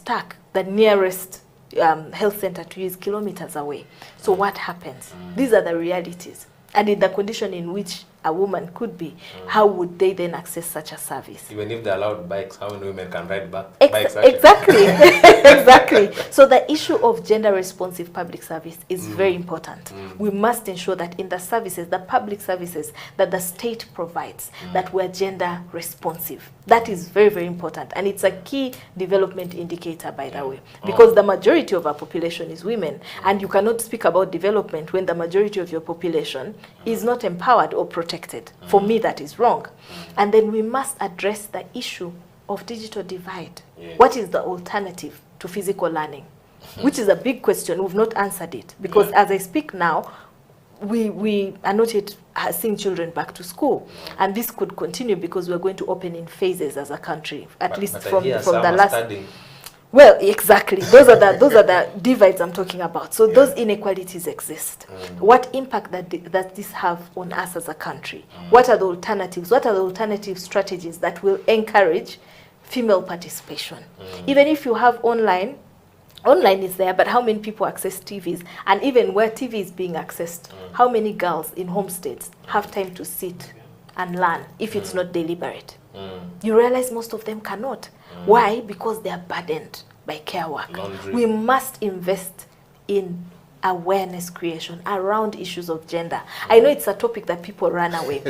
stuck. The nearest health center to you is kilometers away. So what happens? These are the realities. And in the condition in which a woman could be, how would they then access such a service? Even if they're allowed bikes, how many women can ride bikes? Exactly. Exactly. So the issue of gender responsive public service is very important. We must ensure that in the services, the public services that the state provides, that we're gender responsive. That is very, very important. And it's a key development indicator, by the way, because the majority of our population is women. And you cannot speak about development when the majority of your population is not empowered or protected. For me, that is wrong. And then we must address the issue of digital divide. What is the alternative to physical learning? Which is a big question. We've not answered it. Because as I speak now, we are not yet seeing children back to school. And this could continue because we're going to open in phases as a country, at least from the last... Studying. Well, exactly. Those are the divides I'm talking about. So those inequalities exist. What impact that this have on us as a country? What are the alternatives? What are the alternative strategies that will encourage female participation? Even if you have online is there, but how many people access TVs? And even where TV is being accessed, how many girls in homesteads have time to sit and learn if it's not deliberate? You realize most of them cannot. Why? Because they are burdened by care work. Laundry. We must invest in awareness creation around issues of gender. I know it's a topic that people run away.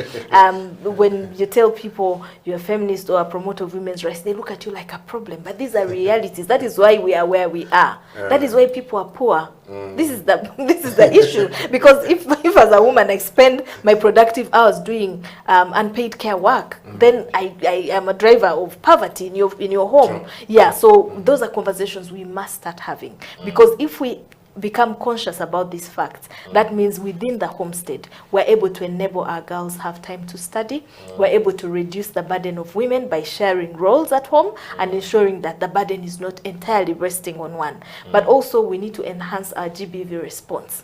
When you tell people you're a feminist or a promoter of women's rights, they look at you like a problem. But these are realities. That is why we are where we are. That is why people are poor. This is the issue. Because if as a woman I spend my productive hours doing unpaid care work, then I am a driver of poverty in your home. Yeah. So those are conversations we must start having. Because if we become conscious about these facts, that means within the homestead we're able to enable our girls have time to study. We're able to reduce the burden of women by sharing roles at home and ensuring that the burden is not entirely resting on one. But also we need to enhance our GBV response.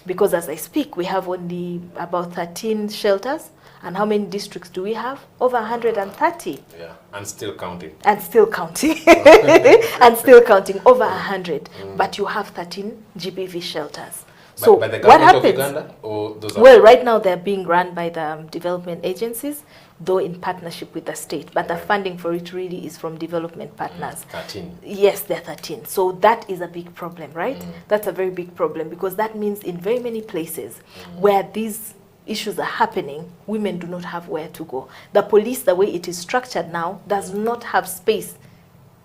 Because as I speak, we have only about 13 shelters. And how many districts do we have? Over 130. Yeah, and still counting. And still counting. And still counting, over 100. But you have 13 GBV shelters. So by the what government happens? Of Uganda, or those well, right now they're being run by the development agencies, though in partnership with the state. But the funding for it really is from development partners. 13. Yes, they're 13. So that is a big problem, right? That's a very big problem because that means in very many places where these issues are happening, women do not have where to go. The police, the way it is structured now, does not have space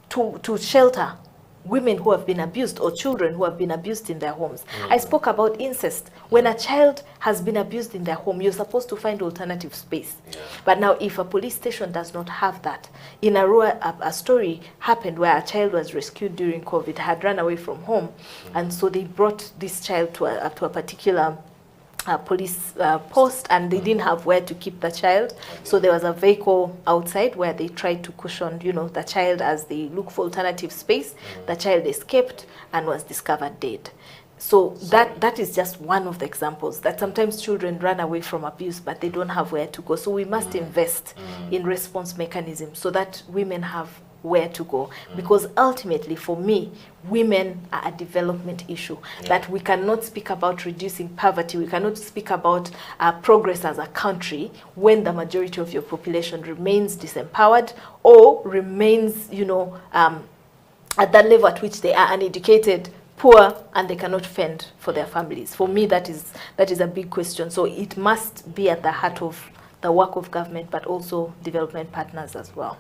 to shelter women who have been abused or children who have been abused in their homes. I spoke about incest. When a child has been abused in their home, you're supposed to find alternative space. But now if a police station does not have that, in Arua, a story happened where a child was rescued during COVID, had run away from home, and so they brought this child to a particular police post, and they didn't have where to keep the child. So there was a vehicle outside where they tried to cushion, the child as they look for alternative space. The child escaped and was discovered dead. So that is just one of the examples that sometimes children run away from abuse, but they don't have where to go. So we must invest in response mechanisms so that women have where to go, because ultimately for me women are a development issue that we cannot speak about reducing poverty, we cannot speak about progress as a country when the majority of your population remains disempowered or remains at that level at which they are uneducated, poor, and they cannot fend for their families. For me that is a big question. So it must be at the heart of the work of government, but also development partners as well.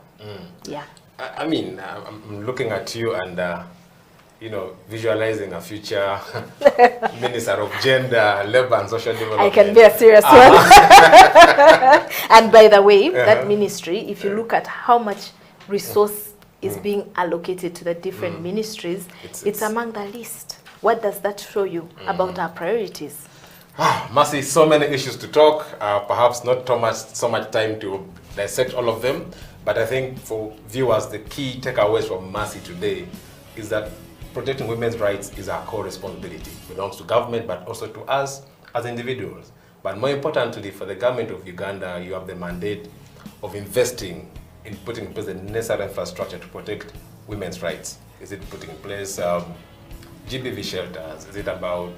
Yeah. I mean, I'm looking at you and, visualizing a future Minister of Gender, Labor and Social Development. I can be a serious one. And by the way, that ministry, if you look at how much resource is being allocated to the different ministries, it's among the least. What does that show you about our priorities? Mercy, so many issues to talk, perhaps not so much time to dissect all of them. But I think for viewers, the key takeaways from Mercy today is that protecting women's rights is our core responsibility. It belongs to government, but also to us as individuals. But more importantly, for the government of Uganda, you have the mandate of investing in putting in place the necessary infrastructure to protect women's rights. Is it putting in place GBV shelters? Is it about,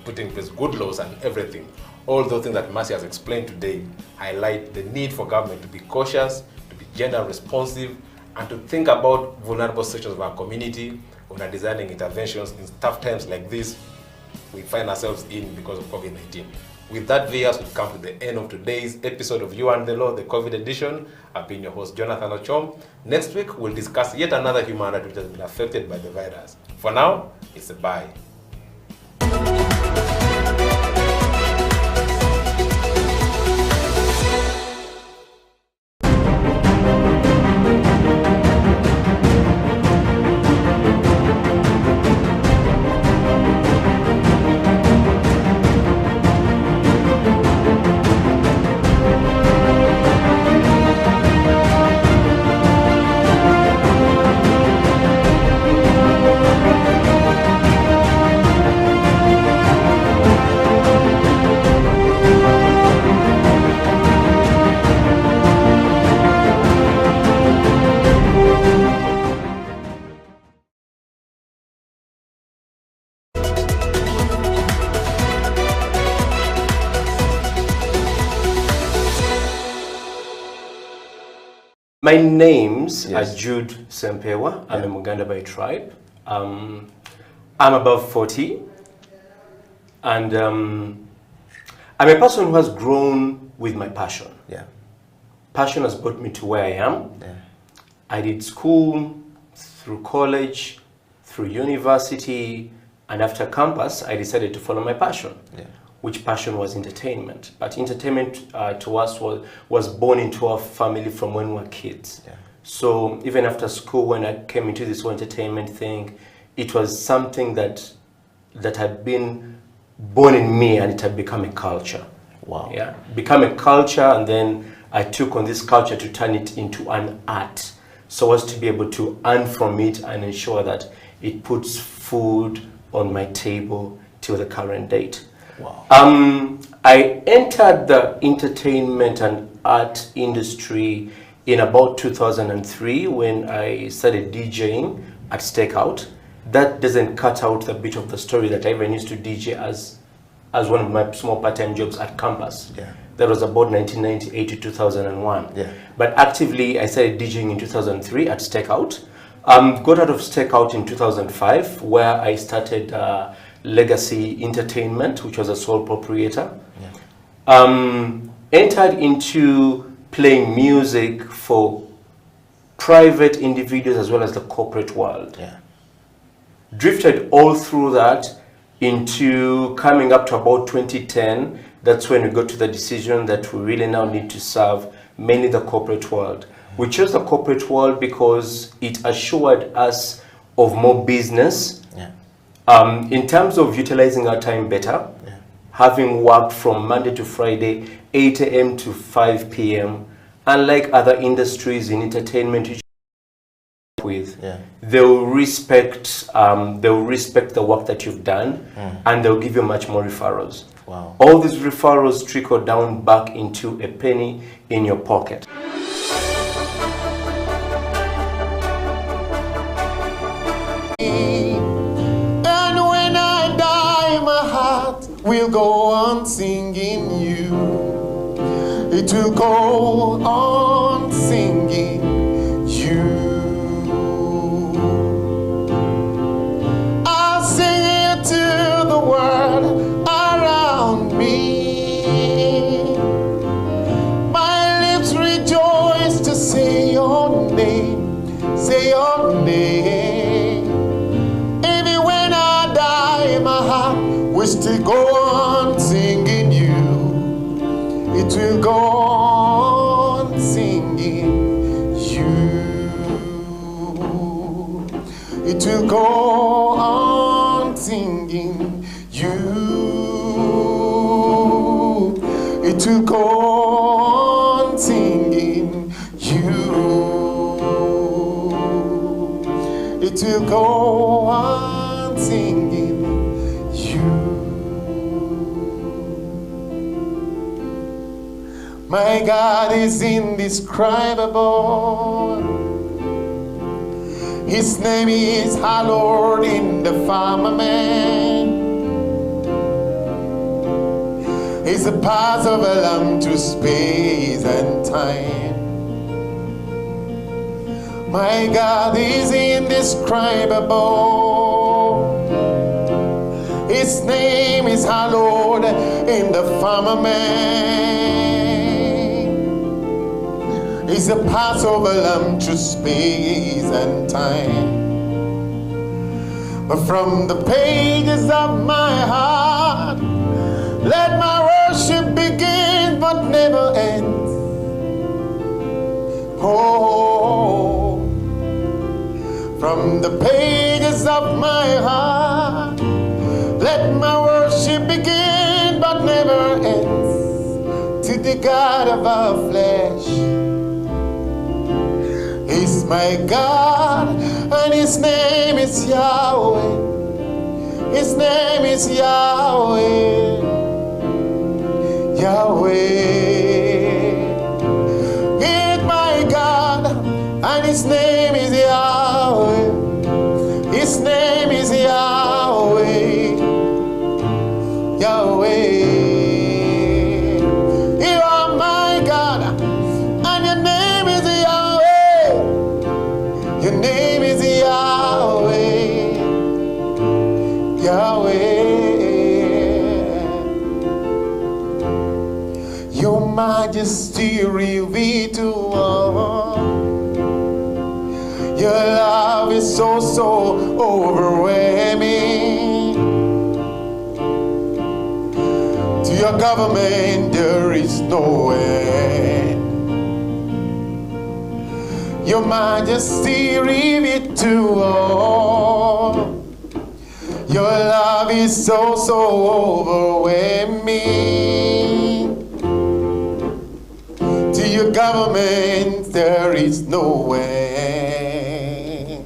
putting in place good laws and everything? All those things that Mercy has explained today highlight the need for government to be cautious, to be gender responsive, and to think about vulnerable sections of our community when we're designing interventions in tough times like this we find ourselves in because of COVID-19. With that, viewers, we've come to the end of today's episode of You and the Law, the COVID edition. I've been your host, Jonathan Ochom. Next week, we'll discuss yet another human right which has been affected by the virus. For now, it's a bye. My names are Jude Sempewa. I'm a Uganda by tribe. I'm above 40. And I'm a person who has grown with my passion. Passion has brought me to where I am. I did school, through college, through university, and after campus, I decided to follow my passion. Which passion was entertainment. But entertainment to us was born into our family from when we were kids. So even after school, when I came into this whole entertainment thing, it was something that had been born in me, and it had become a culture. Become a culture, and then I took on this culture to turn it into an art, so as to be able to earn from it and ensure that it puts food on my table till the current date. I entered the entertainment and art industry in about 2003 when I started DJing at Stakeout. That doesn't cut out the bit of the story that I even used to DJ as one of my small part-time jobs at campus. That was about 1998 to 2001. But actively, I started DJing in 2003 at Stakeout. Got out of Stakeout in 2005, where I started Legacy Entertainment, which was a sole proprietor. Entered into playing music for private individuals as well as the corporate world. Drifted all through that into coming up to about 2010. That's when we got to the decision that we really now need to serve mainly the corporate world. We chose the corporate world because it assured us of more business. In terms of utilizing our time better, having worked from Monday to Friday, 8 a.m. to 5 p.m., unlike other industries in entertainment which with, they'll respect the work that you've done, and they'll give you much more referrals. All these referrals trickle down back into a penny in your pocket. We'll go on singing you. It will go on singing you. I'll sing it to the world around me. My lips rejoice to say your name, say your name. Even when I die, my heart will still go on singing you. It will go on singing you. It will go on singing you. It will go on singing you. It will go on singing you. My God is indescribable. His name is hallowed in the firmament. He's the Passover lamb to space and time. My God is indescribable. His name is hallowed in the firmament. He's the Passover lamb to space and time. But from the pages of my heart, let my worship begin but never ends. Oh, from the pages of my heart, let my worship begin but never ends. To the God of our flesh, He's my God, and His name is Yahweh. His name is Yahweh. Yahweh. He's my God, and His name is Yahweh. His name is Yahweh. Yahweh. You are my God, and your name is Yahweh. Your name is Yahweh. Yahweh. Your majesty revealed to all. Your love is so, so overwhelming. To your government there is no end. Your majesty revealed to all. Your love is so, so overwhelming. To your government there is no end.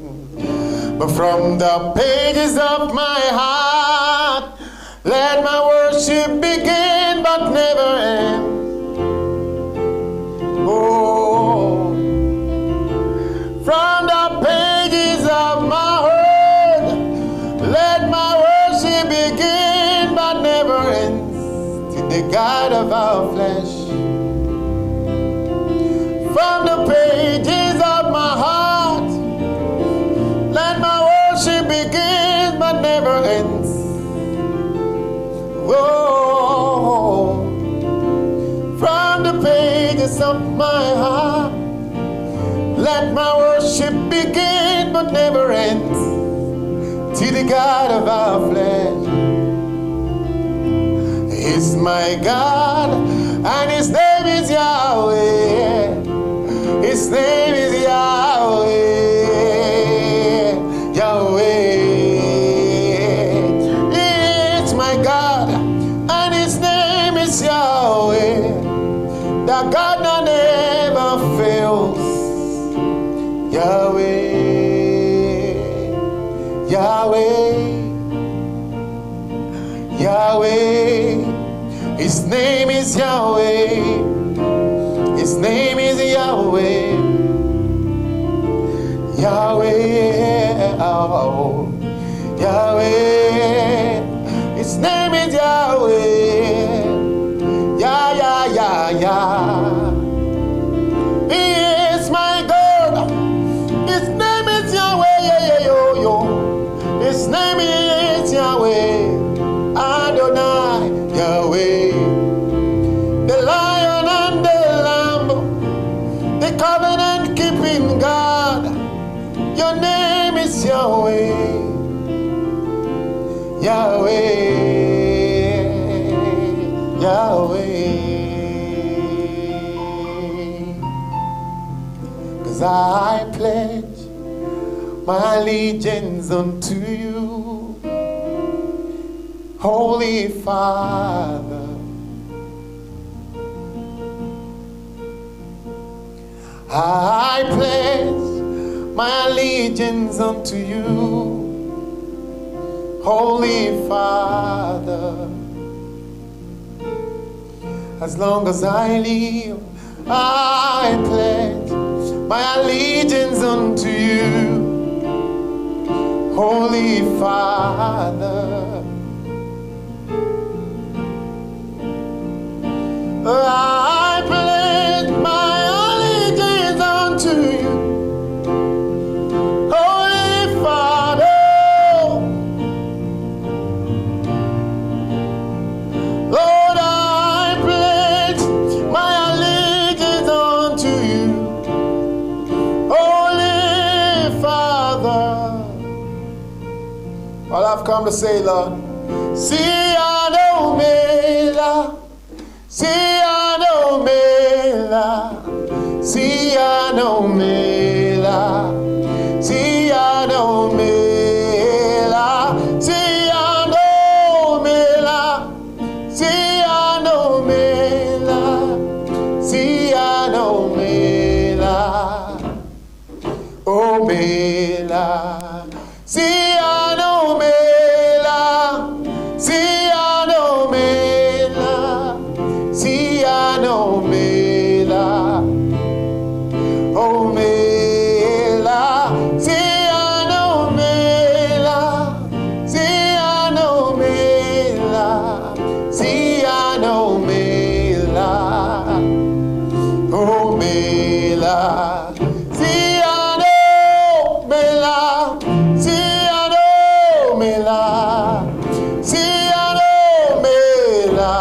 But from the pages of my heart, let my worship begin but never end. Oh, from the pages of my heart, let my worship begin but never ends. To the God of our flesh. From the pages of my heart, let my worship begin but never ends. Oh, from the pages of my heart, let my worship begin but never ends. To the God of our flesh. He's my God, and His name is Yahweh. His name is Yahweh. Yahweh. It's my God, and His name is Yahweh. The God that never fails. Yahweh. Yahweh. Yahweh. His name is Yahweh. His name is Yahweh. Yahweh. Oh, Yahweh. His name is Yahweh. Yeah, yeah, yeah, yeah. He is my God. His name is Yahweh. Yeah, yeah, yo, yo. His name is Yahweh. Adonai. Yahweh. The Lion and the Lamb, the covenant keeping God. Your name is Yahweh. Yahweh. Yahweh. 'Cause I pledge my allegiance unto you, Holy Father. I pledge my allegiance unto you, Holy Father. As long as I live, I pledge my allegiance unto you, Holy Father, I pledge my allegiance unto you. Holy Father, Lord, I pledge my allegiance unto you. Holy Father, all I've come to say, Lord, Sianomela, Sianomela, Sianomela, Sianomela, Sianomela, Sianomela, Sianomela, Omela, Sianomela, Sianomela, Sianomela, Omela, Sianomela, Sianomela, Sianomela, Omela, Sianomela, Sianomela, Sianomela,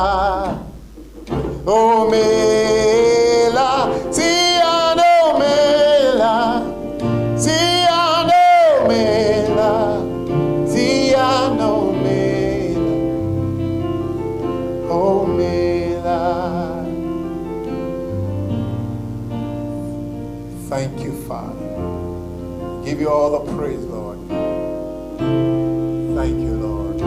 Omela, Sianomela, Sianomela, Sianomela, Omela. Thank you, Father. Give you all the praise, Lord. Thank you, Lord.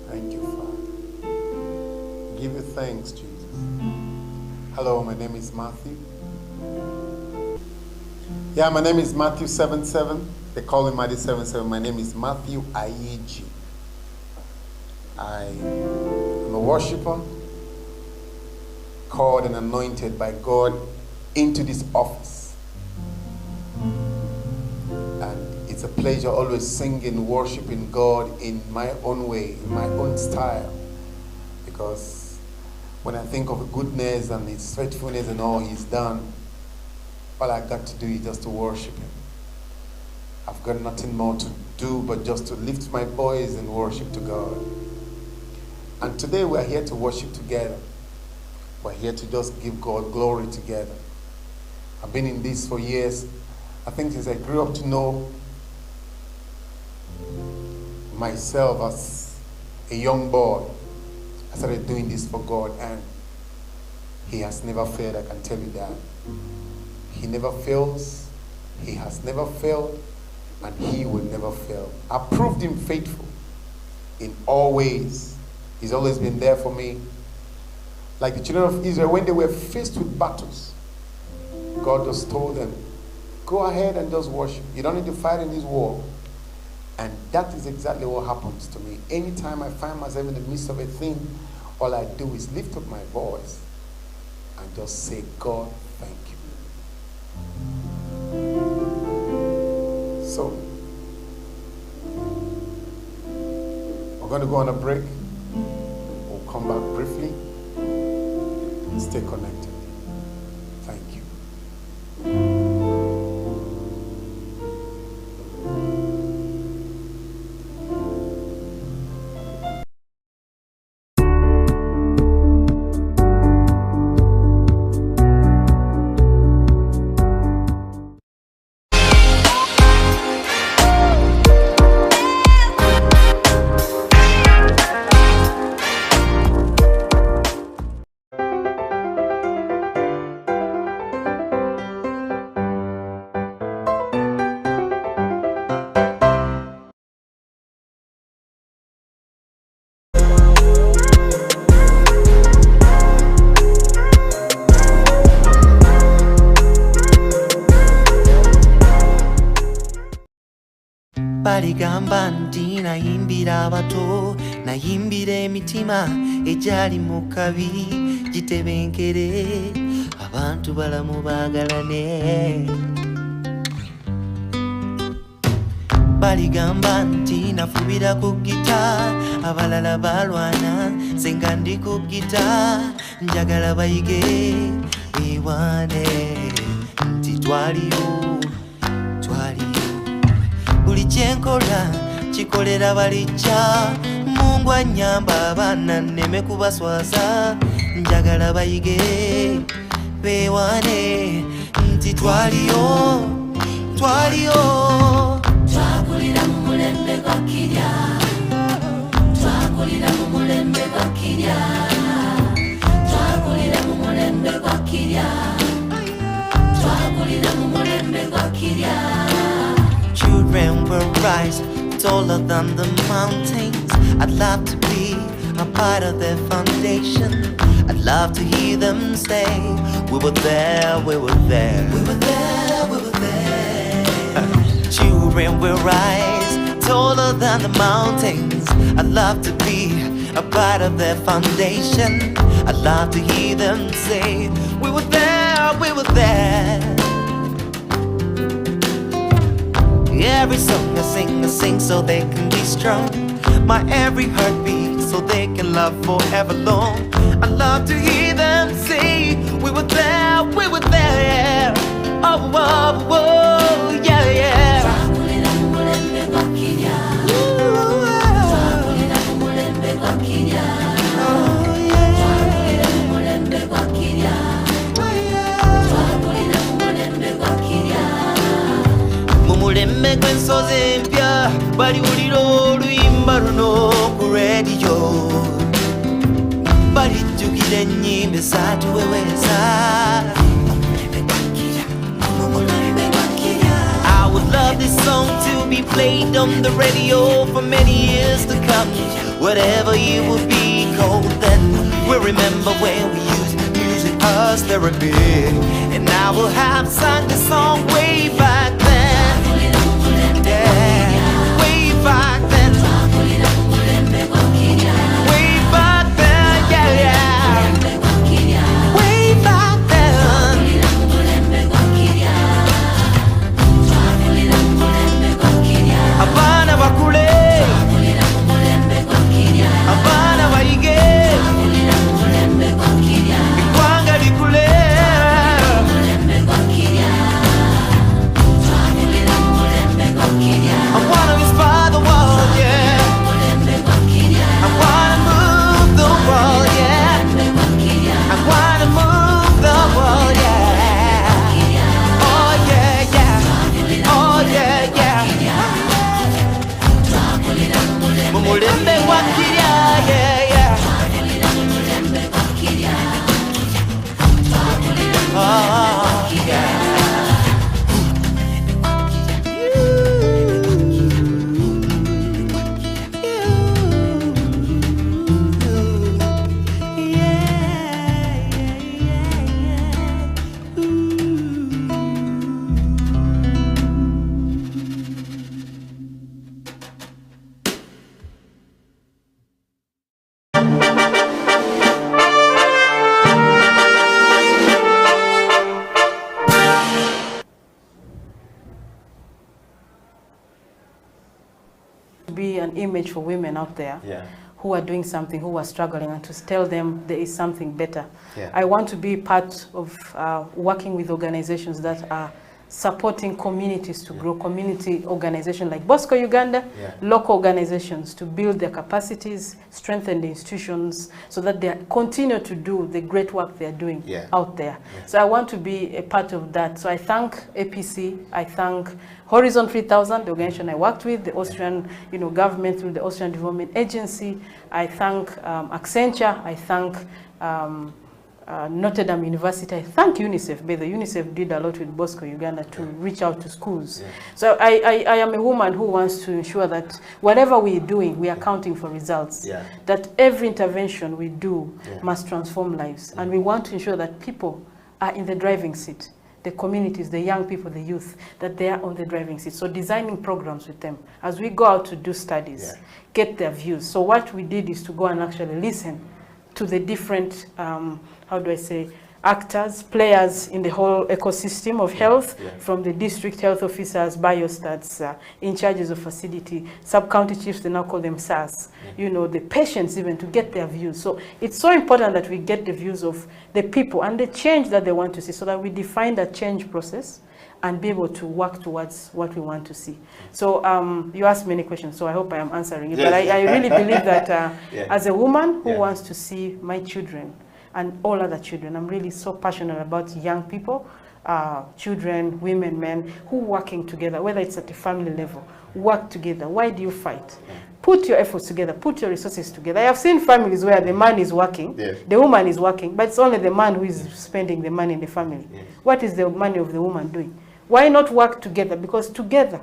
Thank you, Father. Give you thanks, Jesus. Hello, my name is Matthew. Yeah, my name is Matthew 77. They call me Matthew 77. My name is Matthew Aiji. I am a worshiper, called and anointed by God into this office. And it's a pleasure always singing, worshiping God in my own way, in my own style. Because when I think of the goodness and His faithfulness and all He's done, all I got to do is just to worship Him. I've got nothing more to do but just to lift my voice and worship to God. And today we're here to worship together. We're here to just give God glory together. I've been in this for years. I think since I grew up to know myself as a young boy, I started doing this for God, and He has never failed, I can tell you that. He never fails, He has never failed, and He will never fail. I proved Him faithful in all ways. He's always been there for me. Like the children of Israel, when they were faced with battles, God just told them, go ahead and just worship. You don't need to fight in this war. And that is exactly what happens to me. Anytime I find myself in the midst of a thing, all I do is lift up my voice and just say, God, thank you. So, we're going to go on a break. We'll come back briefly and stay connected. Thank you. baligamba nti nayimbira abato nayimbira emitima ejali mu kabi gitebenkere abantu balamu bagalane baligamba nti nafubira ku gita abalala balwana senga ndi ku gita njagala bayige ewane nti twaliyo buli kyenkola kikolera balijja Mungu anyamba abaana nneme kubaswaza njagala bayige bewane nti twaliyo twakulira mu mulembe gwa kirya twakulira mu mulembe gwa kirya twakulira mu mulembe gwa kirya twakulira mu mulembe gwa kirya Children will rise taller than the mountains. I'd love to be a part of their foundation. I'd love to hear them say, we were there, we were there. We were there, we were there. Children will rise taller than the mountains. I'd love to be a part of their foundation. I'd love to hear them say, we were there, we were there. Every song I sing so they can be strong. My every heartbeat so they can love forever long. I love to hear them say, we were there, we were there. Oh, oh, oh, yeah, yeah. Mulembe gwensozi empya baliwulira oluyimba luno ku radio balijjukira ennyimba ezatuweweeza I would love this song to be played on the radio for many years to come. Whatever it will be called then, we'll remember when we used music as therapy. And I will have sung the song way back then. Yeah, way back then. Way back then, yeah, yeah. Way back then. Abana bakule, abana bayige, eggwanga likule. I wanna inspire the world, yeah. I wanna move the world, yeah. I wanna move the world, yeah. Oh yeah, yeah. Oh yeah, yeah. Mumulembe wa kirya, yeah, yeah. Oh yeah. Be an image for women out there who are doing something, who are struggling, and to tell them there is something better. I want to be part of working with organizations that are supporting communities to grow, community organizations like Bosco Uganda, local organizations to build their capacities, strengthen the institutions so that they continue to do the great work they're doing out there. So I want to be a part of that. So I thank APC, I thank Horizon 3000, the organization I worked with, the Austrian government through the Austrian Development Agency. I thank Accenture, I thank Notre Dame University. I thank UNICEF, but the UNICEF did a lot with Bosco Uganda to reach out to schools. So I am a woman who wants to ensure that whatever we're doing, we are counting for results. That every intervention we do must transform lives. And we want to ensure that people are in the driving seat. The communities, the young people, the youth, that they are on the driving seat. So designing programs with them. As we go out to do studies, get their views. So what we did is to go and actually listen to the different, how do I say, actors, players in the whole ecosystem of health, from the district health officers, biostats, in charges of facility, sub-county chiefs, they now call them SARS, you know, the patients even, to get their views. So it's so important that we get the views of the people and the change that they want to see, so that we define that change process and be able to work towards what we want to see. So you asked many questions, so I hope I am answering it. Yes. But I really believe that as a woman who wants to see my children and all other children, I'm really so passionate about young people, children, women, men, who working together, whether it's at the family level, work together. Why do you fight? Put your efforts together, put your resources together. I have seen families where the man is working, the woman is working, but it's only the man who is spending the money in the family. What is the money of the woman doing? Why not work together? Because together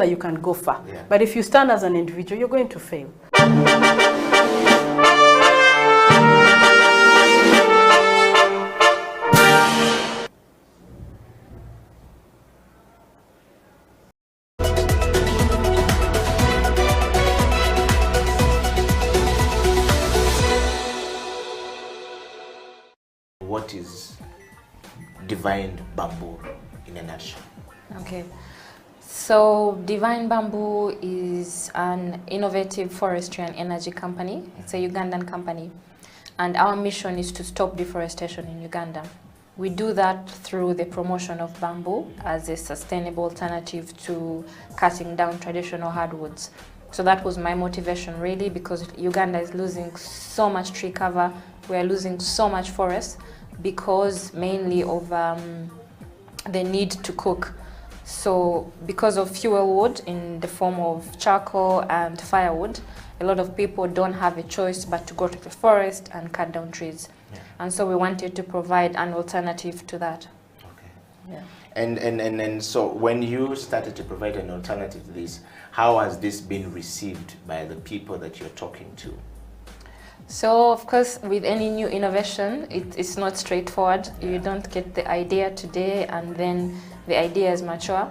you can go far. But if you stand as an individual, you're going to fail. What is Divine Bamboo in a nutshell? Okay, so Divine Bamboo is an innovative forestry and energy company. It's a Ugandan company, and our mission is to stop deforestation in Uganda. We do that through the promotion of bamboo as a sustainable alternative to cutting down traditional hardwoods. So that was my motivation, really, because Uganda is losing so much tree cover. We are losing so much forest because mainly of the need to cook. So because of fuel wood in the form of charcoal and firewood, a lot of people don't have a choice but to go to the forest and cut down trees. And so we wanted to provide an alternative to that. Okay. And so when you started to provide an alternative to this, how has this been received by the people that you're talking to? So, of course, with any new innovation, it's not straightforward. You don't get the idea today and then the idea is mature.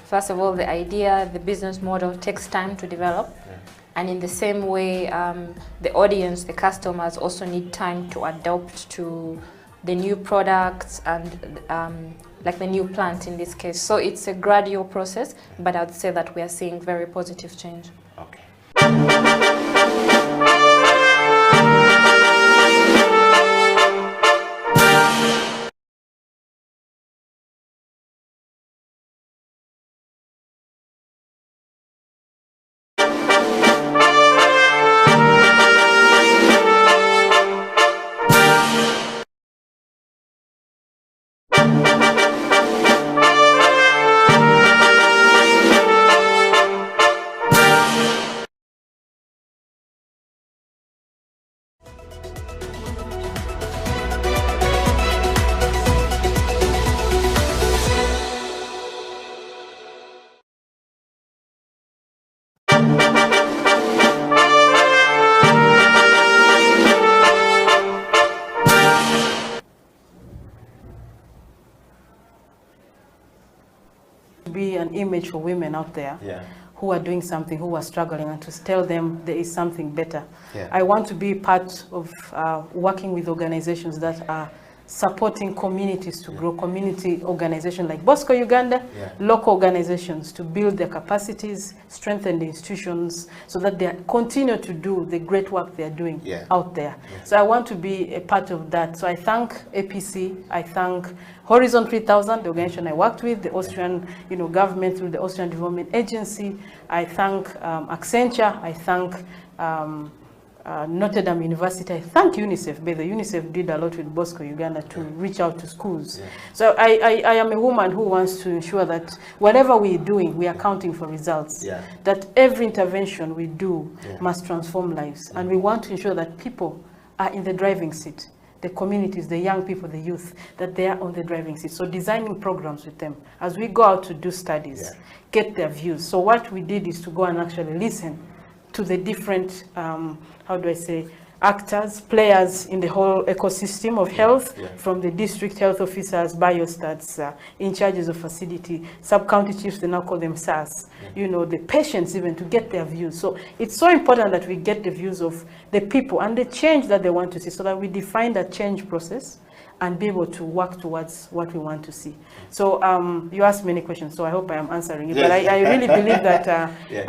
First of all, the idea, the business model takes time to develop. And in the same way, the audience, the customers also need time to adapt to the new products and like the new plant in this case. So it's a gradual process, but I would say that we are seeing very positive change. Okay. Be an image for women out there who are doing something, who are struggling, and to tell them there is something better. I want to be part of working with organizations that are supporting communities to grow, community organizations like Bosco Uganda, local organizations to build their capacities, strengthen the institutions so that they continue to do the great work they're doing out there. So I want to be a part of that. So I thank APC, I thank Horizon 3000, the organization I worked with, the Austrian government through the Austrian Development Agency. I thank Accenture, I thank Notre Dame University. I thank UNICEF, but the UNICEF did a lot with Bosco Uganda to reach out to schools. So I am a woman who wants to ensure that whatever we're doing, we are counting for results. That every intervention we do must transform lives. And we want to ensure that people are in the driving seat. The communities, the young people, the youth, that they are on the driving seat. So designing programs with them. As we go out to do studies, get their views. So what we did is to go and actually listen to the different, how do I say, actors, players in the whole ecosystem of health, from the district health officers, biostats, in charges of facility, sub-county chiefs, they now call them SARS, you know, the patients even, to get their views. So it's so important that we get the views of the people and the change that they want to see, so that we define that change process and be able to work towards what we want to see. So you asked many questions, so I hope I am answering it. But I really believe that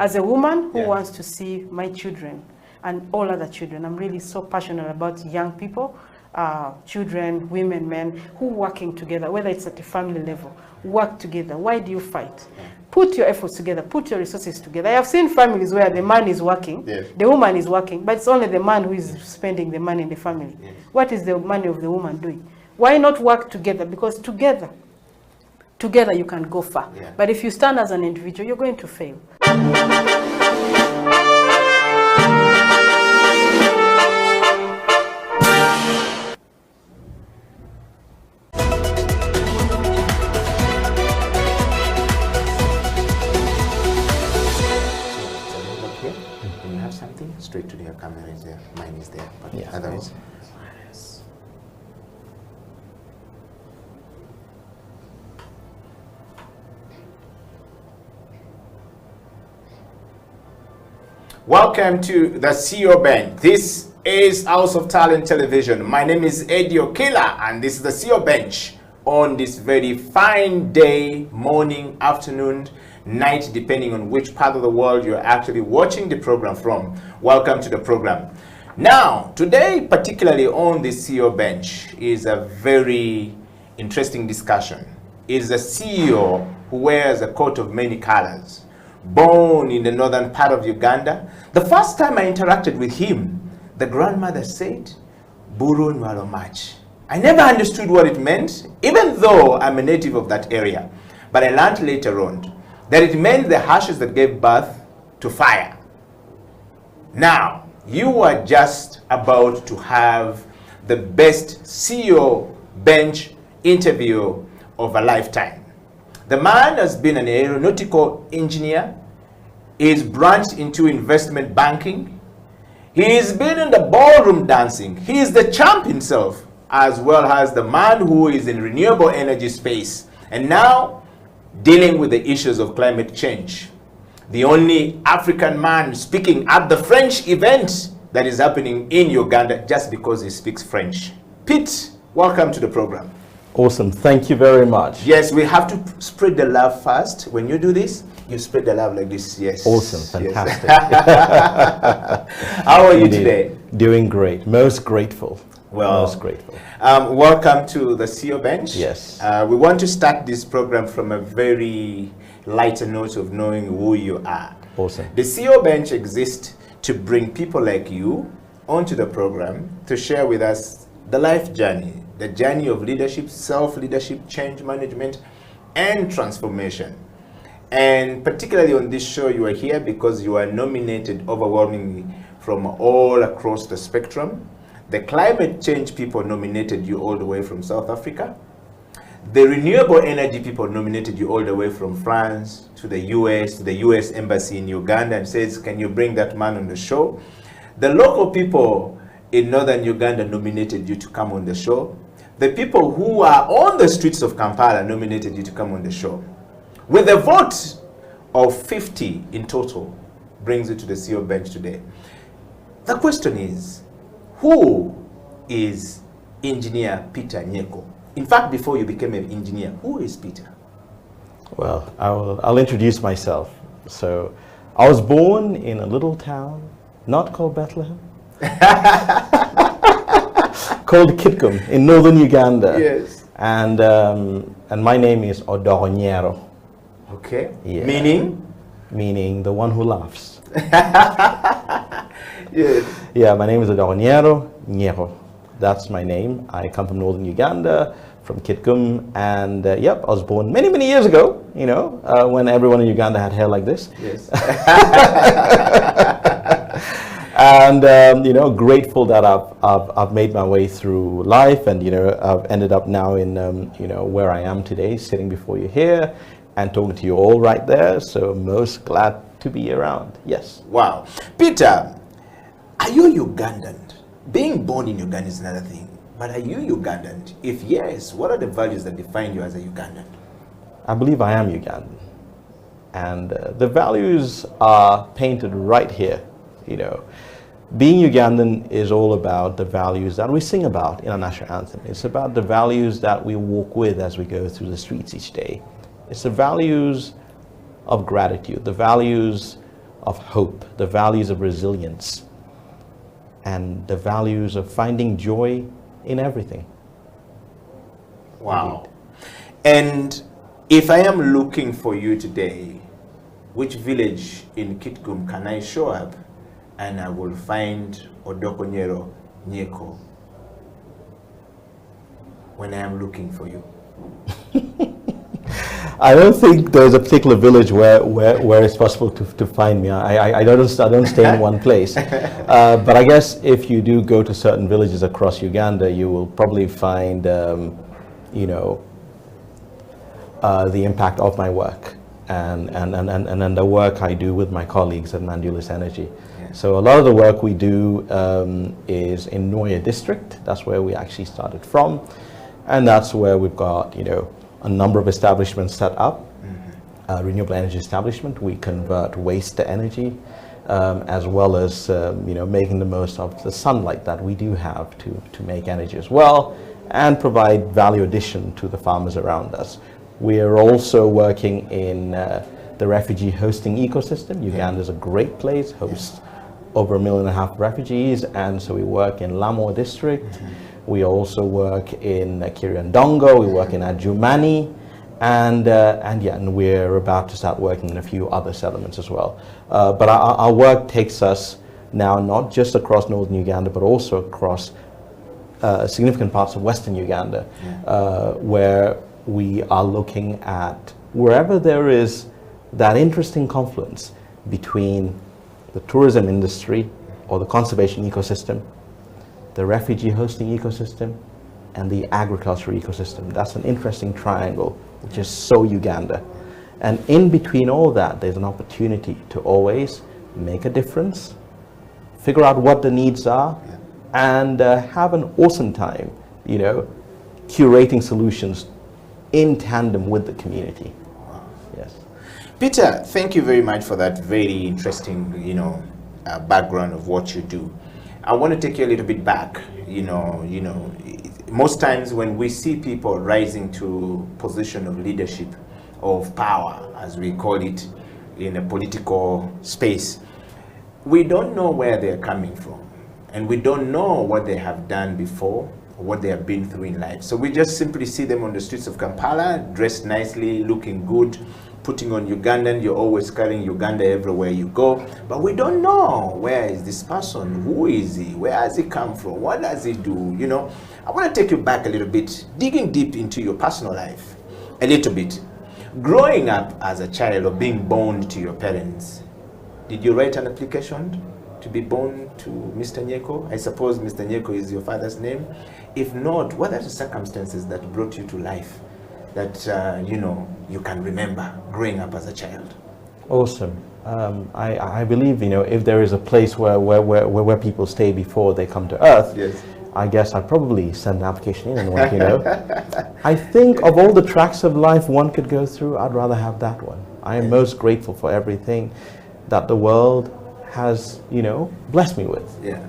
as a woman who wants to see my children and all other children, I'm really so passionate about young people, children, women, men, who working together, whether it's at the family level, work together. Why do you fight? Put your efforts together, put your resources together. I have seen families where the man is working, the woman is working, but it's only the man who is spending the money in the family. What is the money of the woman doing? Why not work together? Because together you can go far. But if you stand as an individual, you're going to fail. When you have something, straight to your camera is there, mine is there, but otherwise. Welcome to the CEO Bench. This is House of Talent Television. My name is Eddie Okila, and this is the CEO Bench on this very fine day, morning, afternoon, night, depending on which part of the world you're actually watching the program from. Welcome to the program. Now, today, particularly on the CEO Bench, is a very interesting discussion. It is a CEO who wears a coat of many colors. Born in the northern part of Uganda. The first time I interacted with him, the grandmother said, Buru Nwalo Mach. I never understood what it meant, even though I'm a native of that area. But I learned later on that it meant the ashes that gave birth to fire. Now, you are just about to have the best CEO Bench interview of a lifetime. The man has been an aeronautical engineer. He's branched into investment banking. He's been in the ballroom dancing. He is the champ himself, as well as the man who is in renewable energy space, and now dealing with the issues of climate change. The only African man speaking at the French event that is happening in Uganda just because he speaks French. Pete, welcome to the program. Awesome, thank you very much. Yes, we have to spread the love first. When you do this, you spread the love like this. Yes. Awesome, fantastic. Yes. How are you today? Doing great, most grateful. Well, most grateful. Welcome to the CEO Bench. Yes. We want to start this program from a very lighter note of knowing who you are. Awesome. The CEO Bench exists to bring people like you onto the program to share with us the life journey, the journey of leadership, self-leadership, change management, and transformation. And particularly on this show, you are here because you are nominated overwhelmingly from all across the spectrum. The climate change people nominated you all the way from South Africa. The renewable energy people nominated you all the way from France to the US Embassy in Uganda, and says, can you bring that man on the show? The local people in northern Uganda nominated you to come on the show. The people who are on the streets of Kampala nominated you to come on the show. With a vote of 50 in total, brings you to the CEO Bench today. The question is, who is Engineer Peter Nyeko? In fact, before you became an engineer, who is Peter? Well, I'll introduce myself. So, I was born in a little town, not called Bethlehem, called Kitgum in northern Uganda. Yes. And my name is Odoronyero. Okay. Yeah. Meaning? Meaning the one who laughs. Yes. Yeah, my name is Odoronyero Nyero. That's my name. I come from northern Uganda, from Kitgum, and yep, I was born many, many years ago, you know, when everyone in Uganda had hair like this. Yes. And you know, grateful that I've made my way through life, and you know, I've ended up now in you know, where I am today, sitting before you here and talking to you all right there. So most glad to be around. Yes. Wow. Peter, are you Ugandan? being born in Uganda is another thing. But are you Ugandan? If yes, what are the values that define you as a Ugandan? I believe I am Ugandan. And the values are painted right here. You know, being Ugandan is all about the values that we sing about in our national anthem. It's about the values that we walk with as we go through the streets each day. It's the values of gratitude, the values of hope, the values of resilience, and the values of finding joy in everything. Wow. Indeed. And if I am looking for you today, which village in Kitgum can I show up and I will find Odokonyero Nyeko when I am looking for you? I don't think there's a particular village where it's possible to find me. I don't stay in one place. But I guess if you do go to certain villages across Uganda, you will probably find, you know, the impact of my work and then the work I do with my colleagues at Mandulis Energy. Yeah. So a lot of the work we do is in Noya district. That's where we actually started from. And that's where we've got, you know, a number of establishments set up, renewable energy establishment. We convert waste to energy, as well as you know, making the most of the sunlight that we do have to make energy as well, and provide value addition to the farmers around us. We are also working in the refugee hosting ecosystem. Uganda is a great place, hosts over 1.5 million refugees, and so we work in Lamwa district. We also work in Kiriandongo, we work in Adjumani, and we're about to start working in a few other settlements as well. But our work takes us now not just across northern Uganda, but also across significant parts of western Uganda, where we are looking at wherever there is that interesting confluence between the tourism industry or the conservation ecosystem, the refugee hosting ecosystem, and the agriculture ecosystem. That's an interesting triangle, which is so Uganda. And in between all that, there's an opportunity to always make a difference, figure out what the needs are, and have an awesome time, you know, curating solutions in tandem with the community. Yes. Peter, thank you very much for that very interesting, you know, background of what you do. I want to take you a little bit back. You know, most times when we see people rising to position of leadership, of power, as we call it in a political space, we don't know where they're coming from, and we don't know what they have done before, or what they have been through in life. So we just simply see them on the streets of Kampala, dressed nicely, looking good, putting on Ugandan. You're always carrying Uganda everywhere you go, but we don't know, where is this person, who is he, where has he come from, what does he do? You know, I want to take you back a little bit, digging deep into your personal life a little bit. Growing up as a child, or being born to your parents, did you write an application to be born to Mr. Nyeko? I suppose Mr. Nyeko is your father's name. If not, what are the circumstances that brought you to life that you know, you can remember growing up as a child? Awesome. I believe, you know, if there is a place where people stay before they come to Earth, yes, I guess I'd probably send an application in and work, you know. I think of all the tracks of life one could go through, I'd rather have that one. I am most grateful for everything that the world has, you know, blessed me with. Yeah.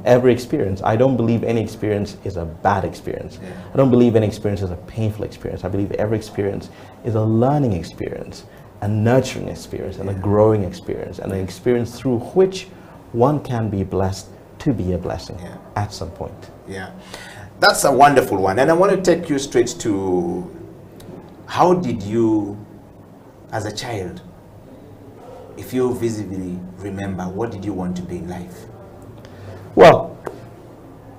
Every experience. I don't believe any experience is a bad experience. Yeah. I don't believe any experience is a painful experience. I believe every experience is a learning experience, a nurturing experience, and a growing experience, and an experience through which one can be blessed to be a blessing at some point. Yeah, that's a wonderful one. And I want to take you straight to, how did you, as a child, if you visibly remember, what did you want to be in life? Well,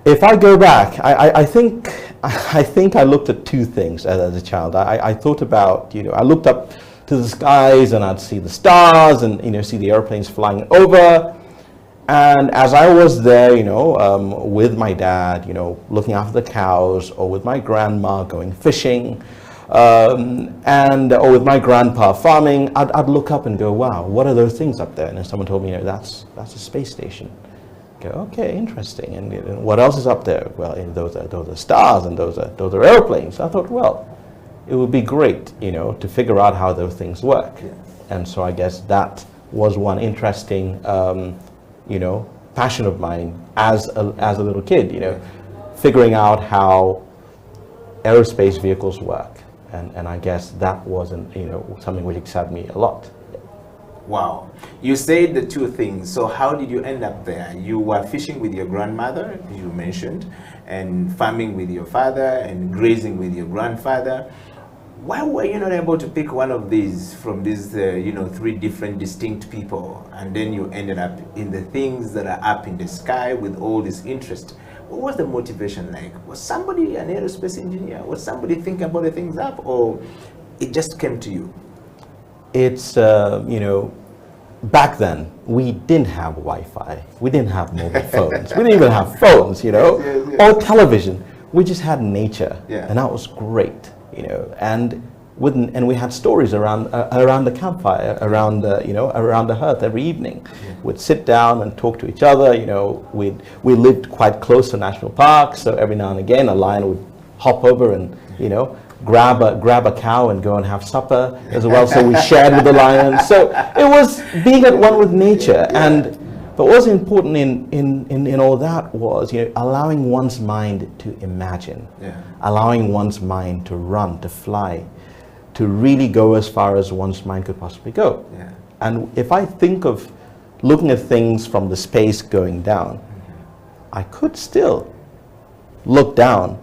if I go back, I think I looked at two things as a child. I thought about, you know, I looked up to the skies and I'd see the stars and, you know, see the airplanes flying over. And as I was there, you know, with my dad, you know, looking after the cows, or with my grandma going fishing, or with my grandpa farming, I'd look up and go, wow, what are those things up there? And then someone told me, you know, that's a space station. go, okay, interesting. And what else is up there? Well, those are stars, and those are airplanes. I thought, well, it would be great, to figure out how those things work. Yeah. And so I guess that was one interesting, passion of mine as a little kid, figuring out how aerospace vehicles work. And I guess that wasn't, something which excited me a lot. Wow. You said the two things. So how did you end up there? You were fishing with your grandmother, you mentioned, and farming with your father, and grazing with your grandfather. Why were you not able to pick one of these from these, three different distinct people, and then you ended up in the things that are up in the sky with all this interest? What was the motivation like? Was somebody an aerospace engineer? Was somebody thinking about the things up, or it just came to you? It's, back then, we didn't have Wi-Fi. We didn't have mobile phones. We didn't even have phones, yes. Or television. We just had nature, and that was great, And we had stories around the campfire, around the hearth every evening. Yeah. We'd sit down and talk to each other. We lived quite close to national parks, so every now and again a lion would hop over and grab a cow and go and have supper as well. So we shared with the lion. So it was being at one with nature. Yeah. But what was important in all that was, allowing one's mind to imagine, allowing one's mind to run, to fly, to really go as far as one's mind could possibly go. Yeah. And if I think of looking at things from the space going down, I could still look down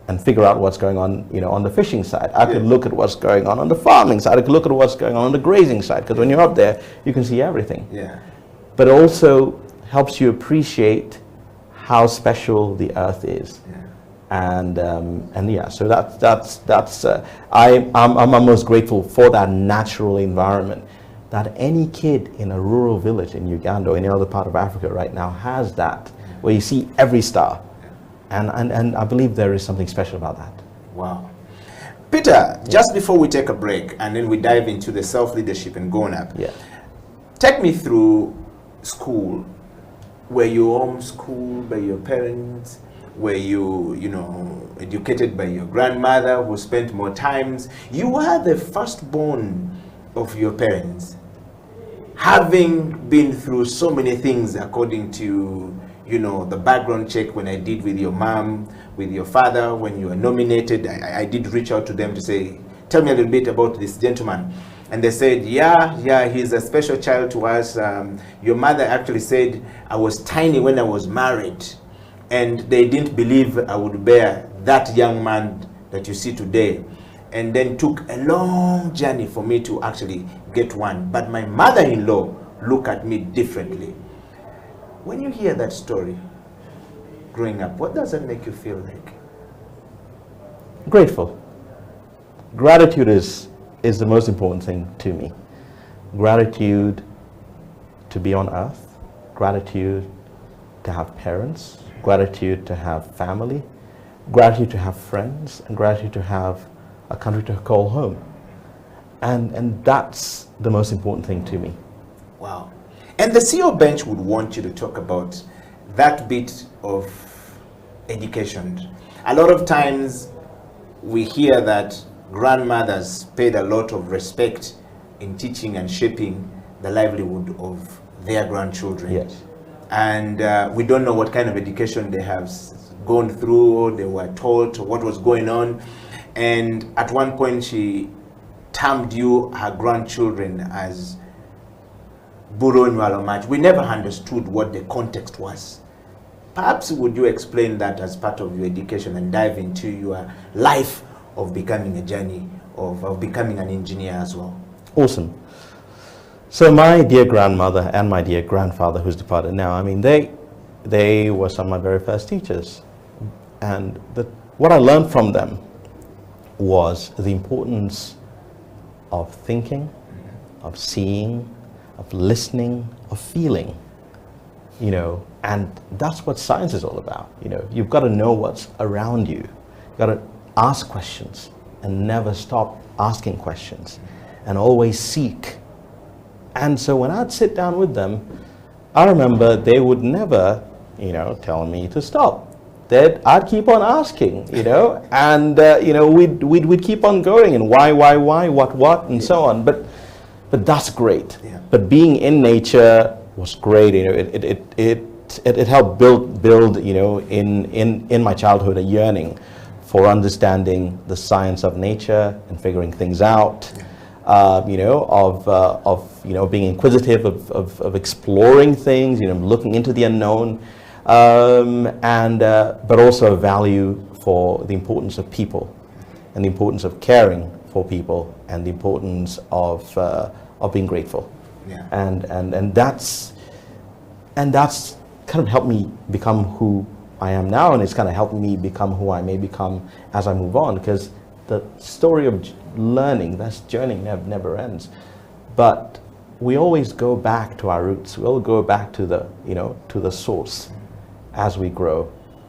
and figure out what's going on, on the fishing side. I could look at what's going on the farming side. I could look at what's going on the grazing side, because when you're up there, you can see everything. Yeah. But it also helps you appreciate how special the earth is. Yeah. So I'm most grateful for that natural environment that any kid in a rural village in Uganda or any other part of Africa right now has, that where you see every star. And I believe there is something special about that. Wow. Peter, just before we take a break and then we dive into the self-leadership and going up, take me through school. Were you homeschooled by your parents? Were you, educated by your grandmother who spent more times? You were the firstborn of your parents, having been through so many things according to, the background check when I did with your mom, with your father, when you were nominated. I did reach out to them to say, tell me a little bit about this gentleman. And they said, yeah, he's a special child to us. Your mother actually said, I was tiny when I was married, and they didn't believe I would bear that young man that you see today. And then took a long journey for me to actually get one. But my mother-in-law looked at me differently. When you hear that story, growing up, what does that make you feel like? Grateful. Gratitude is the most important thing to me. Gratitude to be on earth, gratitude to have parents, gratitude to have family, gratitude to have friends, and gratitude to have a country to call home. And that's the most important thing to me. Wow. And the CEO bench would want you to talk about that bit of education. A lot of times we hear that grandmothers paid a lot of respect in teaching and shaping the livelihood of their grandchildren. Yes. And we don't know what kind of education they have gone through, or they were taught, or what was going on. And at one point she termed you, her grandchildren, as Buro Nwalomach. We never understood what the context was. Perhaps would you explain that as part of your education and dive into your life of becoming a journey of becoming an engineer as well? Awesome. So my dear grandmother and my dear grandfather, who's departed now, they were some of my very first teachers. And what I learned from them was the importance of thinking, of seeing, of listening, of feeling, and that's what science is all about. You've got to know what's around you. You've got to ask questions and never stop asking questions and always seek. And so when I'd sit down with them, I remember they would never, you know, telling me to stop, that I'd keep on asking, you know, and you know, we'd keep on going, and why, what, and so on. But that's great. Yeah. But being in nature was great. You know, it helped build, you know, in my childhood a yearning for understanding the science of nature and figuring things out. You know, of you know, being inquisitive, of exploring things, you know, looking into the unknown, but also a value for the importance of people, and the importance of caring for people, and the importance of being grateful. Yeah. And that's kind of helped me become who I am now, and it's kind of helped me become who I may become as I move on, because the story of learning, that journey never ends. But we always go back to our roots. We'll go back to the, you know, to the source as we grow,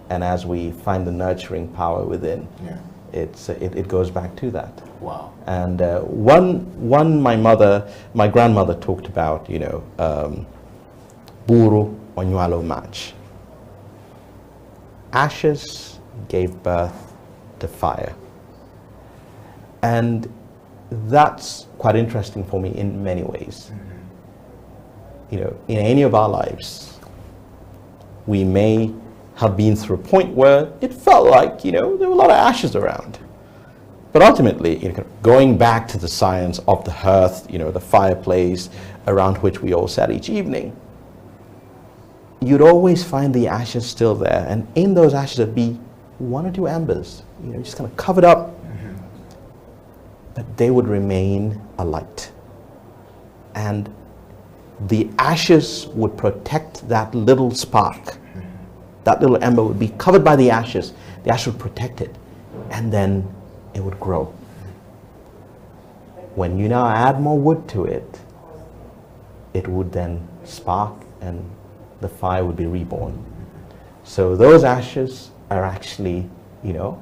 and as we find the nurturing power within. Yeah. It goes back to that. Wow. And my grandmother talked about, you know, buru onywalo match. Ashes gave birth to fire. And that's quite interesting for me in many ways. Mm-hmm. You know, in any of our lives, we may have been through a point where it felt like, you know, there were a lot of ashes around. But ultimately, you know, going back to the science of the hearth, you know, the fireplace around which we all sat each evening, you'd always find the ashes still there. And in those ashes would be one or two embers, you know, just kind of covered up. Mm-hmm. But they would remain alight. And the ashes would protect that little spark. Mm-hmm. That little ember would be covered by the ashes. The ash would protect it. And then it would grow. When you now add more wood to it, it would then spark and the fire would be reborn. So those ashes are actually, you know,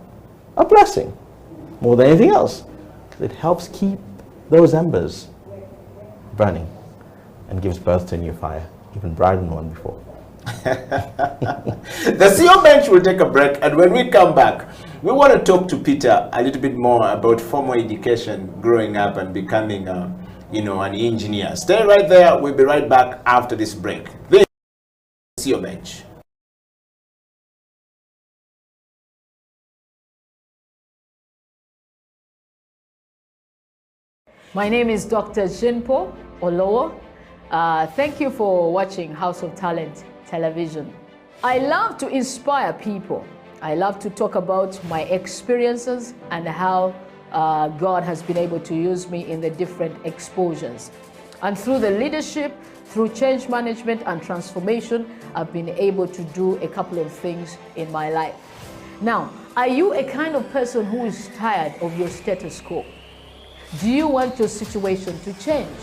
a blessing more than anything else. It helps keep those embers burning and gives birth to a new fire, even brighter than the one before. The CEO Bench will take a break, and when we come back, we want to talk to Peter a little bit more about formal education, growing up and becoming, you know, an engineer. Stay right there. We'll be right back after this break. This is CEO Bench. My name is Dr. Jinpo Olowo. Thank you for watching House of Talent Television. I love to inspire people. I love to talk about my experiences and how God has been able to use me in the different exposures. And through the leadership, through change management and transformation, I've been able to do a couple of things in my life. Now, are you a kind of person who is tired of your status quo? Do you want your situation to change?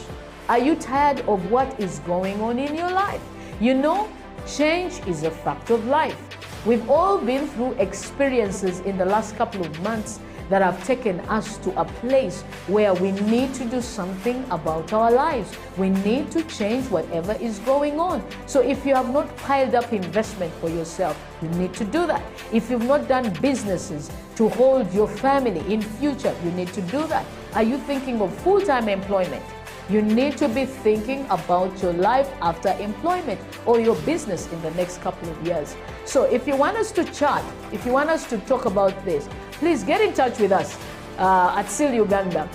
Are you tired of what is going on in your life? You know, change is a fact of life. We've all been through experiences in the last couple of months that have taken us to a place where we need to do something about our lives. We need to change whatever is going on. So if you have not piled up investment for yourself, you need to do that. If you've not done businesses to hold your family in future, you need to do that. Are you thinking of full-time employment? You need to be thinking about your life after employment or your business in the next couple of years. So if you want us to chat, if you want us to talk about this, please get in touch with us at SIL Uganda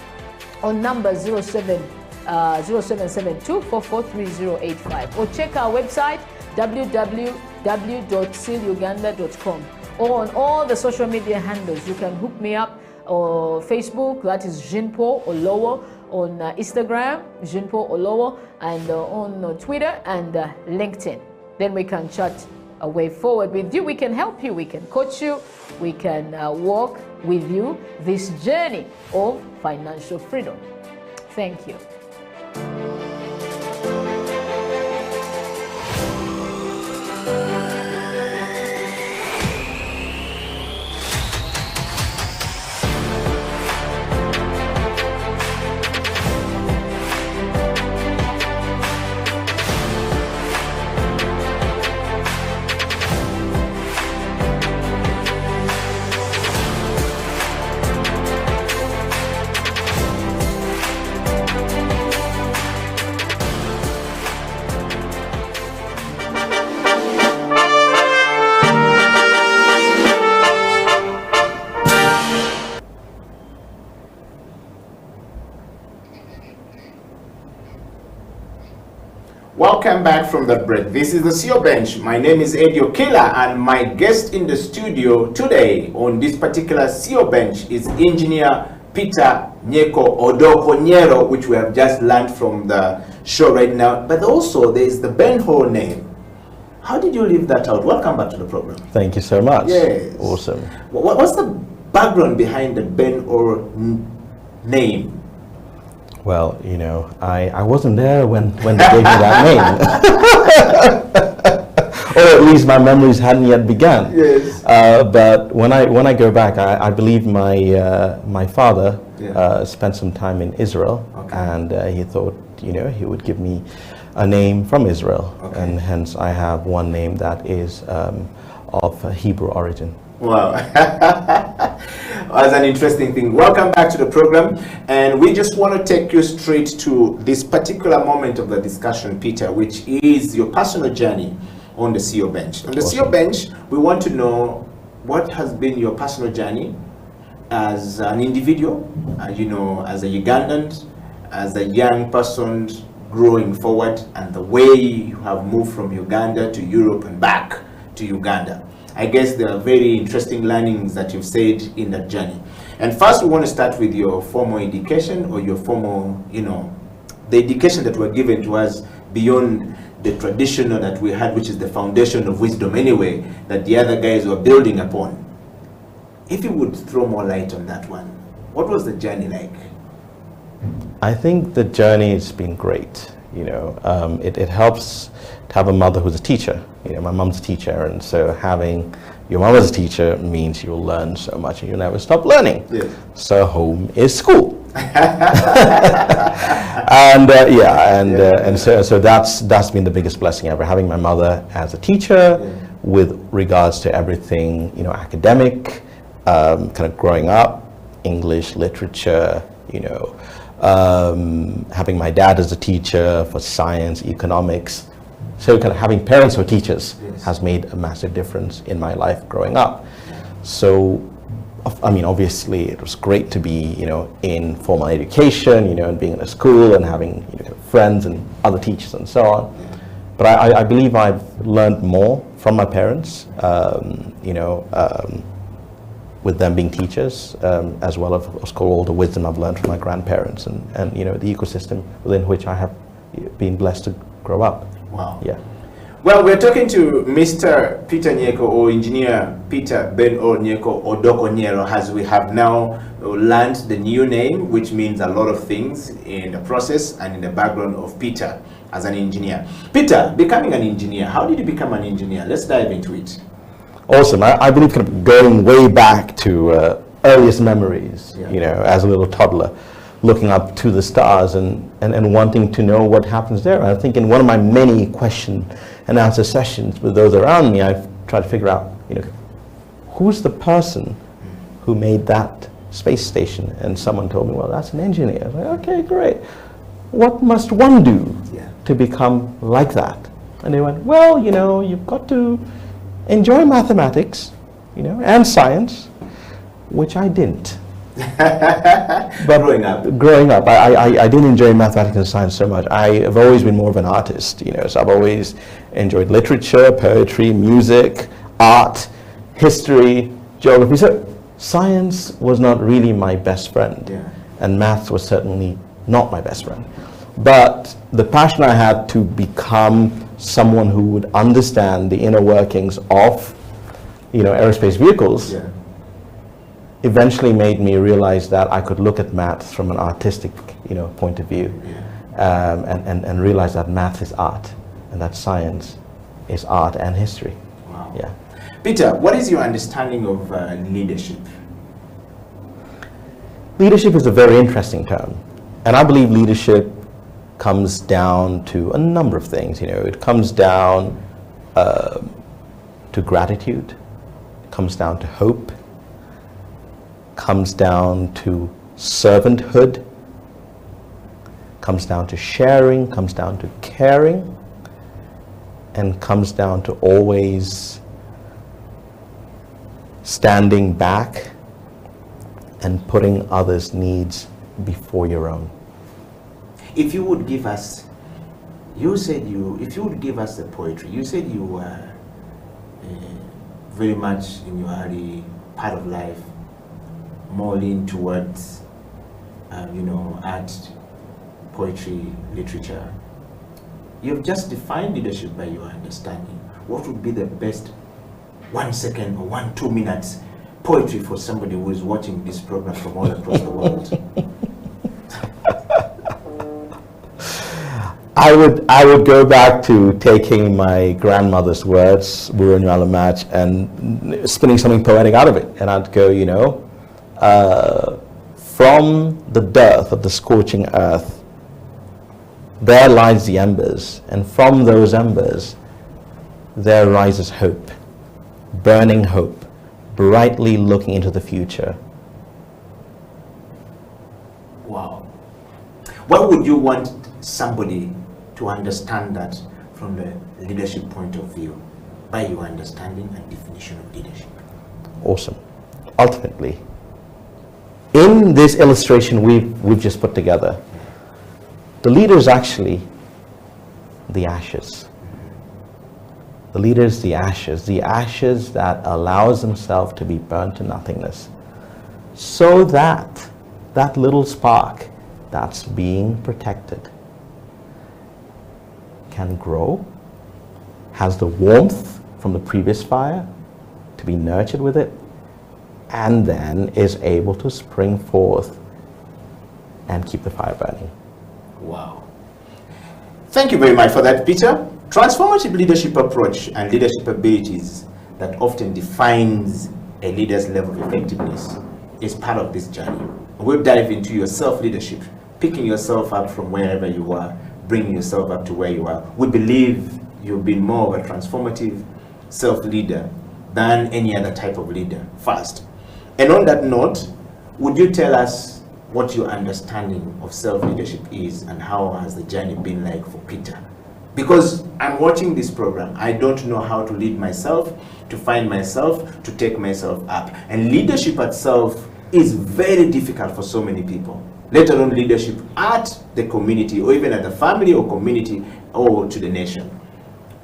on number 0772443085, or check our website www.siluganda.com, or on all the social media handles. You can hook me up or Facebook, that is Jinpo Olowo, on Instagram, Jinpo Olowo, and on Twitter and LinkedIn. Then we can chat a way forward with you. We can help you, we can coach you, we can walk with you this journey of financial freedom. Thank you. welcome back from that break. This is the CEO Bench. My name is Eddie Okila, and my guest in the studio today on this particular CEO Bench is Engineer Peter Nyeko Odoko-Nyero, which we have just learned from the show right now. But also there is the Ben Hall name. How did you leave that out? Welcome back to the program. Thank you so much. Yes. Awesome. What's the background behind the Ben Hall name? Well, you know, I wasn't there when they gave me that name. Or at least my memories hadn't yet begun. Yes. But when I go back, I believe my father spent some time in Israel, and he thought, you know, he would give me a name from Israel, and hence I have one name that is of Hebrew origin. Wow. That's an interesting thing. Welcome back to the program, and we just want to take you straight to this particular moment of the discussion, Peter, which is your personal journey on the CEO Bench. On the CEO Bench, we want to know what has been your personal journey as an individual, you know, as a Ugandan, as a young person growing forward, and the way you have moved from Uganda to Europe and back to Uganda. I guess there are very interesting learnings that you've said in that journey. And first, we want to start with your formal education, or your formal, you know, the education that were given to us beyond the traditional that we had, which is the foundation of wisdom anyway, that the other guys were building upon. If you would throw more light on that one, what was the journey like? I think the journey has been great. You know, it helps to have a mother who's a teacher. You know, my mom's a teacher, and so having your mom as a teacher means you'll learn so much and you'll never stop learning. Yes. So home is school. And so that's been the biggest blessing ever, having my mother as a teacher with regards to everything, you know, academic, kind of growing up, English, literature, you know, having my dad as a teacher for science, economics. So kind of having parents who are teachers has made a massive difference in my life growing up. So, I mean, obviously it was great to be, you know, in formal education, you know, and being in a school and having, you know, friends and other teachers and so on. But I believe I've learned more from my parents, you know, with them being teachers, as well as, of course, all the wisdom I've learned from my grandparents and you know, the ecosystem within which I have been blessed to grow up. Wow. Yeah. Well, we're talking to Mr. Peter Nyeko, or Engineer Peter Ben Nyeko Odoko-Nyero, as we have now learned the new name, which means a lot of things in the process and in the background of Peter as an engineer. Peter, becoming an engineer, how did you become an engineer? Let's dive into it. Awesome. I believe kind of going way back to earliest memories, you know, as a little toddler, looking up to the stars and wanting to know what happens there. And I think in one of my many question and answer sessions with those around me, I've tried to figure out, you know, who's the person who made that space station? And someone told me, well, that's an engineer. I was like, okay, great. What must one do to become like that? And they went, well, you know, you've got to enjoy mathematics, you know, and science, which I didn't. But growing up, I didn't enjoy mathematics and science so much. I have always been more of an artist, you know, so I've always enjoyed literature, poetry, music, art, history, geography. So science was not really my best friend, and maths was certainly not my best friend. But the passion I had to become someone who would understand the inner workings of, you know, aerospace vehicles eventually made me realize that I could look at maths from an artistic, you know, point of view, and realize that math is art, and that science is art and history. Wow. Yeah. Peter, what is your understanding of leadership? Leadership is a very interesting term, and I believe leadership comes down to a number of things. You know, it comes down to gratitude, it comes down to hope, comes down to servanthood, comes down to sharing, comes down to caring, and comes down to always standing back and putting others' needs before your own. If you would give us You said if you would give us the poetry, you said you were very much in your early part of life, more lean towards, art, poetry, literature. You've just defined leadership by your understanding. What would be the best 1 second or 2 minutes poetry for somebody who is watching this program from all across the world? I would go back to taking my grandmother's words, match, and spinning something poetic out of it. And I'd go, from the dearth of the scorching earth, there lies the embers, and from those embers, there rises hope, burning hope, brightly looking into the future. Wow. What would you want somebody to understand that from the leadership point of view, by your understanding and definition of leadership? Awesome. Ultimately, in this illustration we've just put together, the leader is actually the ashes. The leader is the ashes that allows himself to be burnt to nothingness, so that that little spark that's being protected can grow, has the warmth from the previous fire to be nurtured with it, and then is able to spring forth and keep the fire burning. Wow. Thank you very much for that, Peter. Transformative leadership approach and leadership abilities that often defines a leader's level of effectiveness is part of this journey. We'll dive into your self-leadership, picking yourself up from wherever you are, bringing yourself up to where you are. We believe you've been more of a transformative self-leader than any other type of leader first. And on that note, would you tell us what your understanding of self-leadership is and how has the journey been like for Peter? Because I'm watching this program, I don't know how to lead myself, to find myself, to take myself up. And leadership itself is very difficult for so many people, let alone leadership at the community or even at the family or community or to the nation.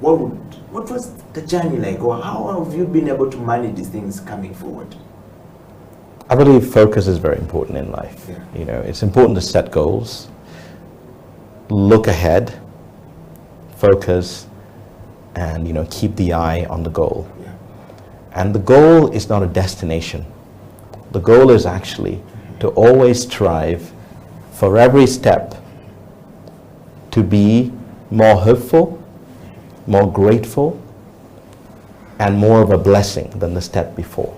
What was the journey like, or how have you been able to manage these things coming forward? I believe focus is very important in life. Yeah. It's important to set goals, look ahead, focus, and keep the eye on the goal. Yeah. And the goal is not a destination. The goal is actually to always strive for every step to be more hopeful, more grateful, and more of a blessing than the step before.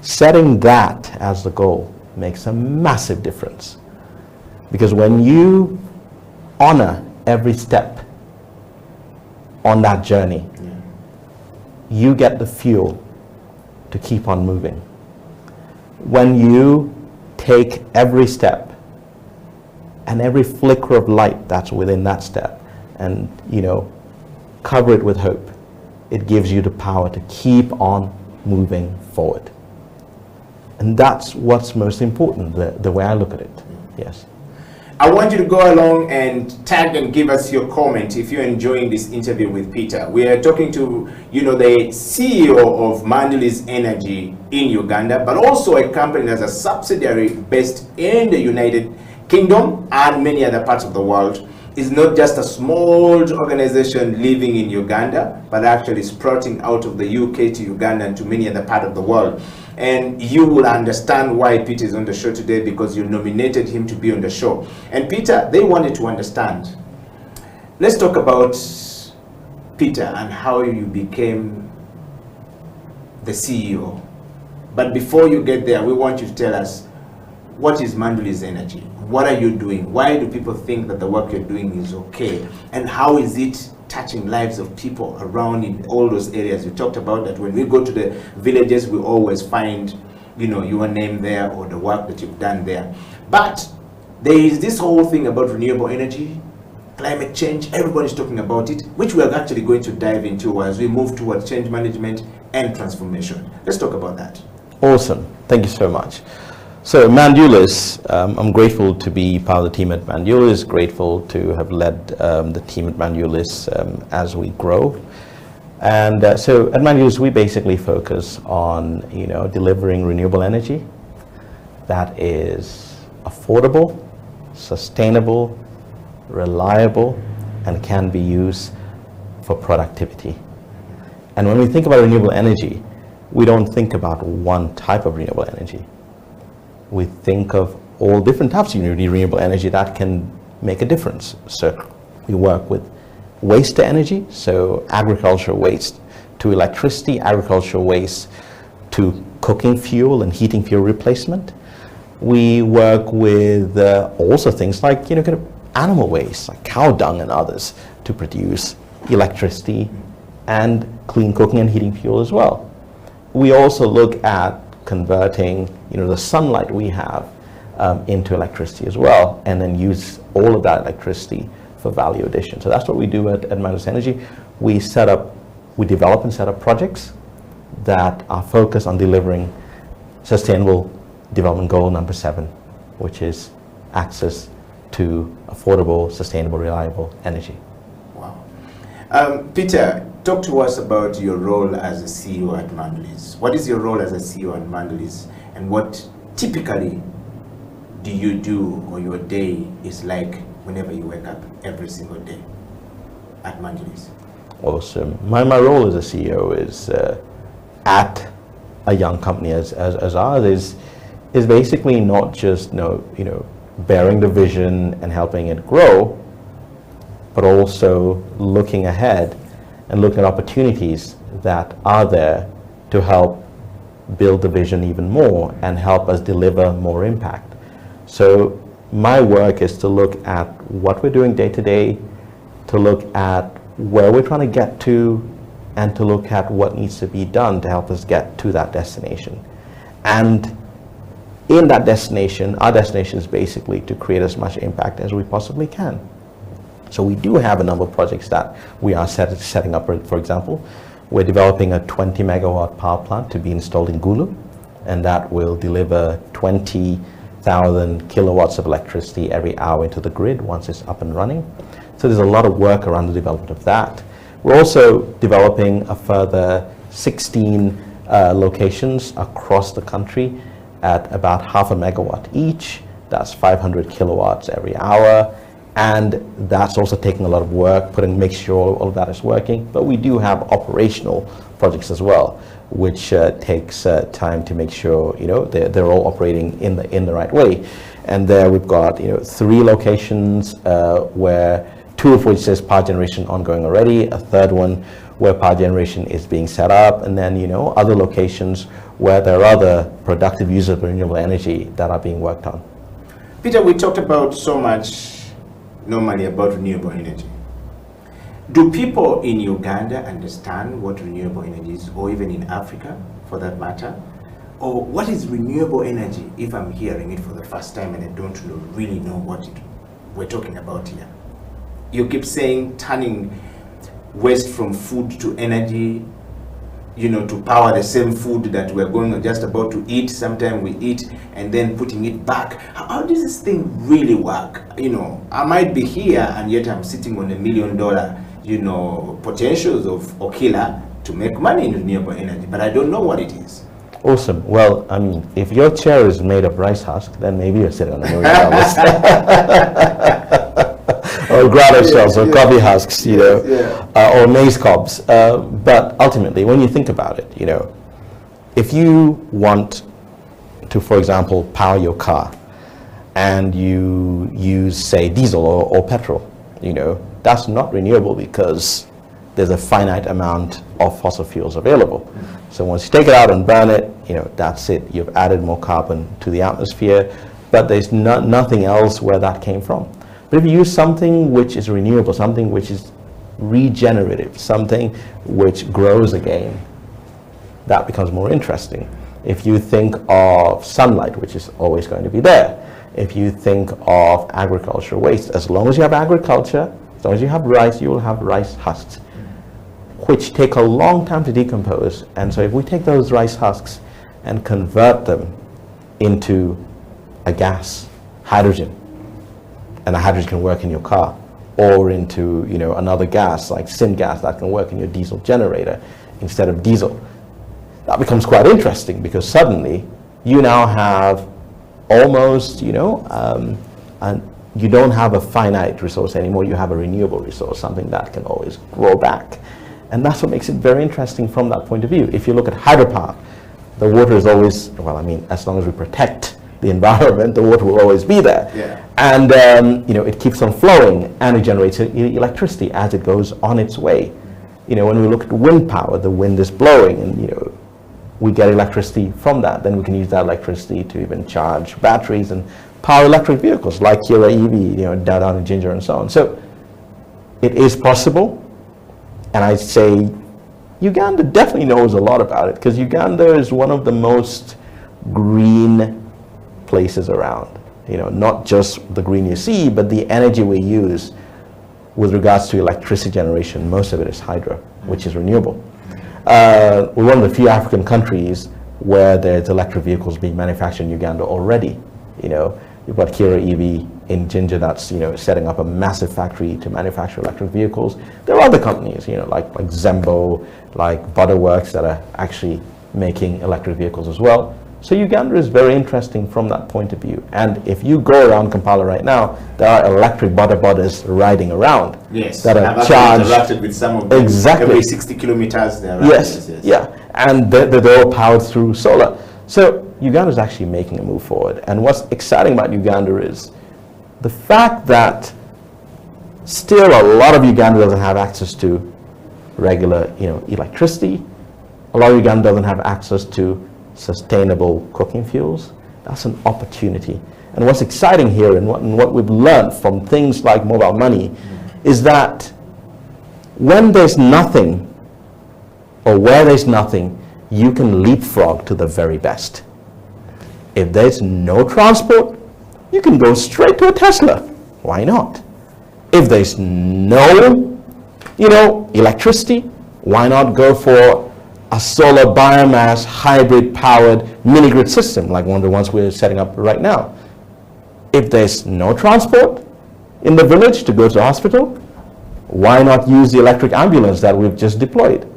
Setting that as the goal makes a massive difference, because when you honor every step on that journey, you get the fuel to keep on moving. When you take every step and every flicker of light that's within that step and cover it with hope, it gives you the power to keep on moving forward. And that's what's most important, the way I look at it. Yes. I want you to go along and tag and give us your comment if you're enjoying this interview with Peter. We are talking to, the CEO of Manduli's Energy in Uganda, but also a company that's a subsidiary based in the United Kingdom and many other parts of the world. It's not just a small organization living in Uganda, but actually sprouting out of the UK to Uganda and to many other parts of the world. And you will understand why Peter is on the show today, because you nominated him to be on the show. And Peter, they wanted to understand. Let's talk about Peter and how you became the CEO. But before you get there, we want you to tell us, what is Manduli's Energy? What are you doing? Why do people think that the work you're doing is okay? And how is it touching lives of people around in all those areas? You talked about that when we go to the villages, we always find, your name there or the work that you've done there. But there is this whole thing about renewable energy, climate change. Everybody's talking about it, which we are actually going to dive into as we move towards change management and transformation. Let's talk about that. Awesome. Thank you so much. So Mandulis, I'm grateful to be part of the team at Mandulis, grateful to have led the team at Mandulis as we grow. And so at Mandulis, we basically focus on, delivering renewable energy that is affordable, sustainable, reliable, and can be used for productivity. And when we think about renewable energy, we don't think about one type of renewable energy. We think of all different types of renewable energy that can make a difference. So we work with waste to energy, so agricultural waste to electricity, agricultural waste to cooking fuel and heating fuel replacement. We work with also things like kind of animal waste, like cow dung and others, to produce electricity and clean cooking and heating fuel as well. We also look at converting the sunlight we have into electricity as well, and then use all of that electricity for value addition. So that's what we do at Mandulis Energy. We develop and set up projects that are focused on delivering Sustainable Development Goal number 7, which is access to affordable, sustainable, reliable energy. Wow. Peter, talk to us about your role as a CEO at Mandulis. What is your role as a CEO at Mandulis, and what typically do you do, or your day is like whenever you wake up every single day at Mandulis? Awesome. My role as a CEO is at a young company as ours is basically not just bearing the vision and helping it grow, but also looking ahead and looking at opportunities that are there to help build the vision even more and help us deliver more impact. So my work is to look at what we're doing day to day, to look at where we're trying to get to, and to look at what needs to be done to help us get to that destination. And in that destination, our destination is basically to create as much impact as we possibly can. So we do have a number of projects that we are setting up. For example, we're developing a 20 megawatt power plant to be installed in Gulu, and that will deliver 20,000 kilowatts of electricity every hour into the grid once it's up and running. So there's a lot of work around the development of that. We're also developing a further 16 locations across the country at about half a megawatt each. That's 500 kilowatts every hour. And that's also taking a lot of work, make sure all of that is working. But we do have operational projects as well, which takes time to make sure they're all operating in the right way. And there we've got 3 locations where 2 of which says power generation ongoing already, a third one where power generation is being set up, and then other locations where there are other productive uses of renewable energy that are being worked on. Peter, we talked about so much normally about renewable energy. Do people in Uganda understand what renewable energy is, or even in Africa for that matter? Or what is renewable energy if I'm hearing it for the first time and I don't really know what we're talking about here? You keep saying turning waste from food to energy, to power the same food that we're just about to eat. Sometimes we eat and then putting it back. How does this thing really work? I might be here and yet I'm sitting on $1 million, potentials of Okila to make money in renewable energy, but I don't know what it is. Awesome. Well, I mean, if your chair is made of rice husk, then maybe you're sitting on $1 million. Or grotto shells, or coffee husks, or maize cobs. But ultimately, when you think about it, if you want to, for example, power your car, and you use, say, diesel or petrol, that's not renewable because there's a finite amount of fossil fuels available. So once you take it out and burn it, that's it. You've added more carbon to the atmosphere, but there's nothing else where that came from. But if you use something which is renewable, something which is regenerative, something which grows again, that becomes more interesting. If you think of sunlight, which is always going to be there, if you think of agricultural waste, as long as you have agriculture, as long as you have rice, you will have rice husks, which take a long time to decompose. And so if we take those rice husks and convert them into a gas, hydrogen, and the hydrogen can work in your car, or into another gas like syngas that can work in your diesel generator instead of diesel. That becomes quite interesting because suddenly you now have almost and you don't have a finite resource anymore. You have a renewable resource, something that can always grow back, and that's what makes it very interesting from that point of view. If you look at hydropower, the water is always, well, I mean, as long as we protect the environment, the water will always be there. Yeah. And it keeps on flowing, and it generates electricity as it goes on its way. When we look at wind power, the wind is blowing, and we get electricity from that. Then we can use that electricity to even charge batteries and power electric vehicles like Kira EV, down in Ginger and so on. So it is possible, and I say Uganda definitely knows a lot about it, because Uganda is one of the most green places around. Not just the green you see, but the energy we use with regards to electricity generation, most of it is hydro, which is renewable. We're one of the few African countries where there's electric vehicles being manufactured in Uganda already. You've got Kira EV in Ginger that's setting up a massive factory to manufacture electric vehicles. There are other companies, like Zembo, like Butterworks, that are actually making electric vehicles as well. So Uganda is very interesting from that point of view. And if you go around Kampala right now, there are electric butters riding around. Yes, that are I've charged. interacted with some of them. Exactly. Every 60 kilometers they're riding. Yes, yeah. And they're all powered through solar. So Uganda is actually making a move forward. And what's exciting about Uganda is the fact that still a lot of Uganda doesn't have access to regular, electricity. A lot of Uganda doesn't have access to sustainable cooking fuels. That's an opportunity. And what's exciting here, and what we've learned from things like mobile money, is that when there's nothing, or where there's nothing, you can leapfrog to the very best. If there's no transport, you can go straight to a Tesla. Why not? If there's no, electricity, why not go for a solar biomass hybrid powered mini grid system like one of the ones we're setting up right now? If there's no transport in the village to go to the hospital, why not use the electric ambulance that we've just deployed?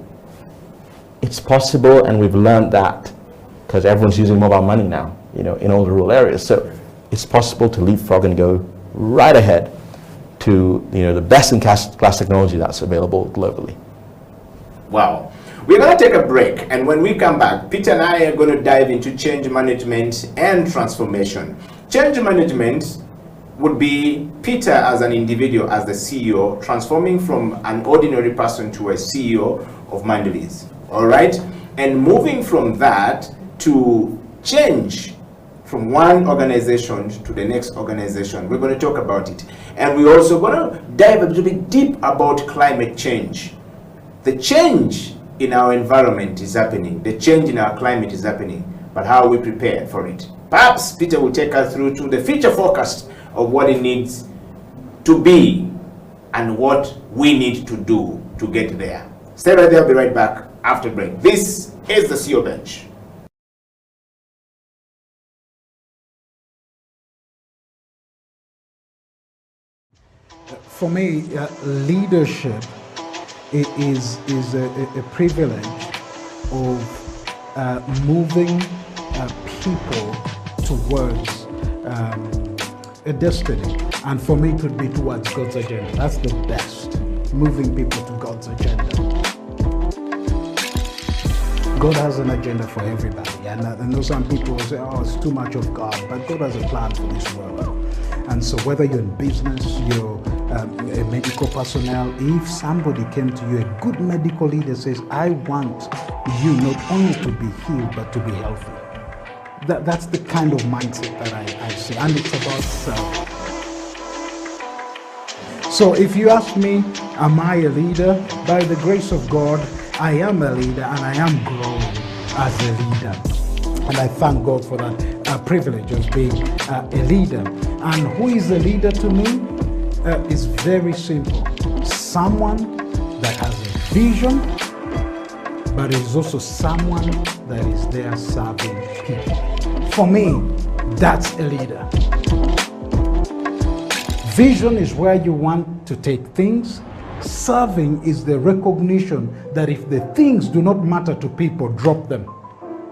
It's possible, and we've learned that because everyone's using mobile money now, in all the rural areas. So it's possible to leapfrog and go right ahead to, the best in class technology that's available globally. Wow. We're going to take a break, and when we come back, Peter and I are going to dive into change management and transformation. Change management would be Peter as an individual, as the CEO, transforming from an ordinary person to a CEO of Mandalese. All right? And moving from that to change from one organization to the next organization. We're going to talk about it. And we're also going to dive a little bit deep about climate change. The change in our environment is happening. The change in our climate is happening. But how are we prepared for it? Perhaps Peter will take us through to the future forecast of what it needs to be and what we need to do to get there. Stay right there. I'll be right back after break. This is the CEO Bench. For me, leadership is a privilege of moving people towards a destiny. And for me, it would be towards God's agenda. That's the best, moving people to God's agenda. God has an agenda for everybody. And I know some people will say, oh, it's too much of God. But God has a plan for this world. And so whether you're in business, you're a medical personnel, if somebody came to you, a good medical leader says, I want you not only to be healed, but to be healthy. That's the kind of mindset that I see. And it's about self. So if you ask me, am I a leader? By the grace of God, I am a leader, and I am growing as a leader. And I thank God for that privilege of being a leader. And who is a leader to me? It's very simple. Someone that has a vision, but is also someone that is there serving people. For me, That's a leader. Vision is where you want to take things. Serving is the recognition that if the things do not matter to people, drop them.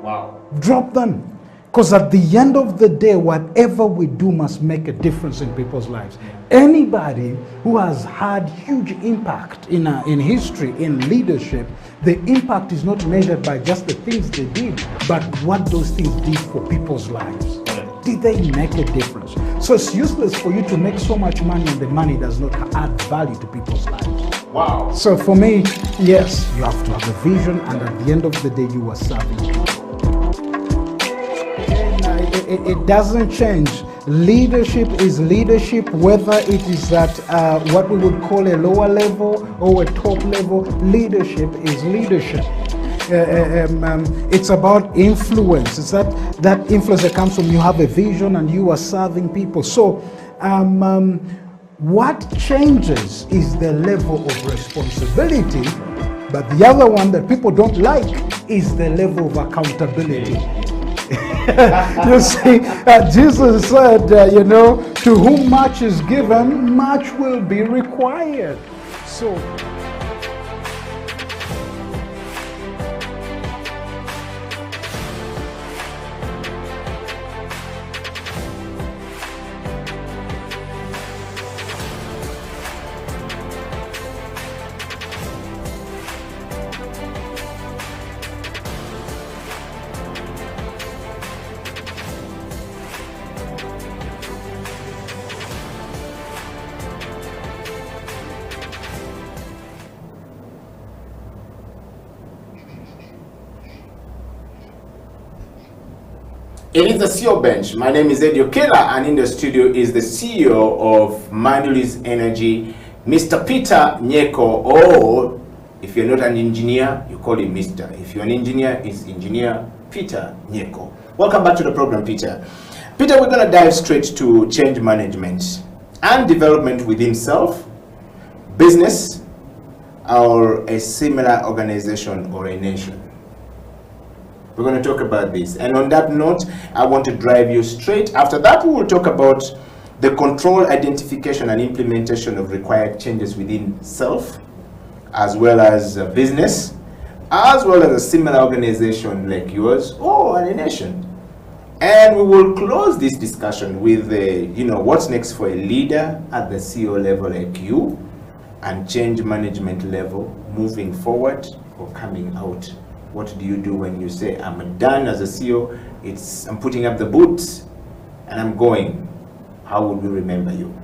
Wow. Drop them. Because at the end of the day, whatever we do must make a difference in people's lives. Anybody who has had huge impact in history, in leadership, the impact is not measured by just the things they did, but what those things did for people's lives. Did they make a difference? So it's useless for you to make so much money and the money does not add value to people's lives. Wow. So for me, yes, you have to have a vision, and at the end of the day, you are serving people. It doesn't change. Leadership is leadership, whether it is at what we would call a lower level or a top level. Leadership is leadership. It's about influence. It's that influence that comes from you have a vision and you are serving people. So what changes is the level of responsibility, but the other one that people don't like is the level of accountability. You see, Jesus said, to whom much is given, much will be required. So it is the CEO Bench. My name is Edio Kela, and in the studio is the CEO of Manduli's Energy, Mr. Peter Nyeko, or if you're not an engineer, you call him Mr. If you're an engineer, it's Engineer Peter Nyeko. Welcome back to the program, Peter. Peter, we're going to dive straight to change management and development within self, business, or a similar organization or a nation. We're going to talk about this. And on that note, I want to drive you straight. After that, we will talk about the control, identification, and implementation of required changes within self, as well as business, as well as a similar organization like yours or a nation. And we will close this discussion with, what's next for a leader at the CEO level like you and change management level moving forward or coming out. What do you do when you say, I'm done as a CEO, I'm putting up the boots and I'm going? How would we remember you?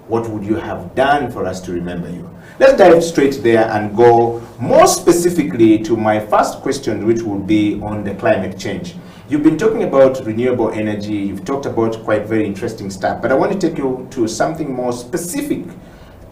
What would you have done for us to remember you? Let's dive straight there and go more specifically to my first question, which will be on the climate change. You've been talking about renewable energy, you've talked about quite very interesting stuff, but I want to take you to something more specific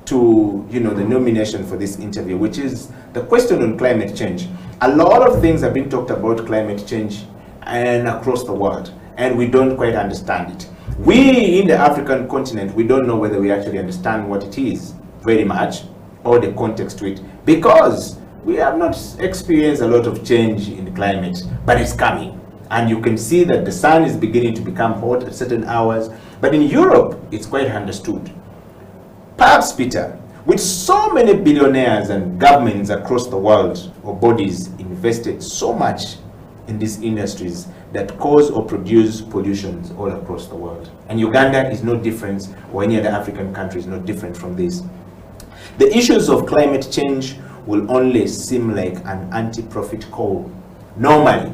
to the nomination for this interview, which is the question on climate change. A lot of things have been talked about climate change and across the world, and we don't quite understand it. We in the African continent, we don't know whether we actually understand what it is very much or the context to it, because we have not experienced a lot of change in the climate, but it's coming. And you can see that the sun is beginning to become hot at certain hours, but in Europe, it's quite understood. Perhaps, Peter, with so many billionaires and governments across the world or bodies invested so much in these industries that cause or produce pollutions all across the world. And Uganda is no different, or any other African country is no different from this. The issues of climate change will only seem like an anti-profit call. Normally,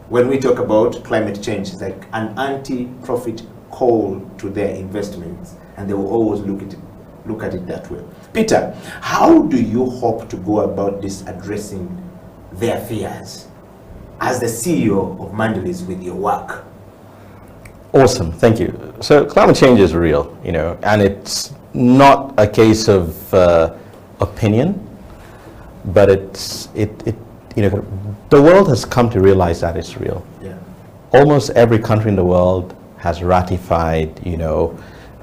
when we talk about climate change, it's like an anti-profit call to their investments, and they will always look at it that way. Peter, how do you hope to go about this addressing their fears as the CEO of Manduli's with your work? Awesome, thank you. So climate change is real, and it's not a case of opinion, but the world has come to realize that it's real. Yeah. Almost every country in the world has ratified,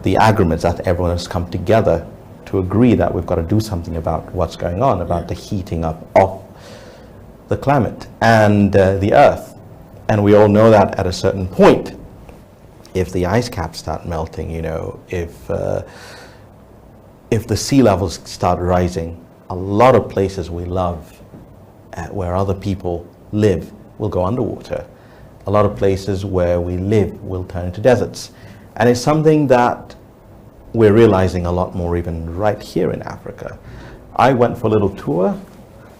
the agreements that everyone has come together to agree that we've got to do something about what's going on, about the heating up of the climate and the earth. And we all know that at a certain point, if the ice caps start melting, if the sea levels start rising, a lot of places we love where other people live will go underwater. A lot of places where we live will turn into deserts. And it's something that we're realizing a lot more even right here in Africa. I went for a little tour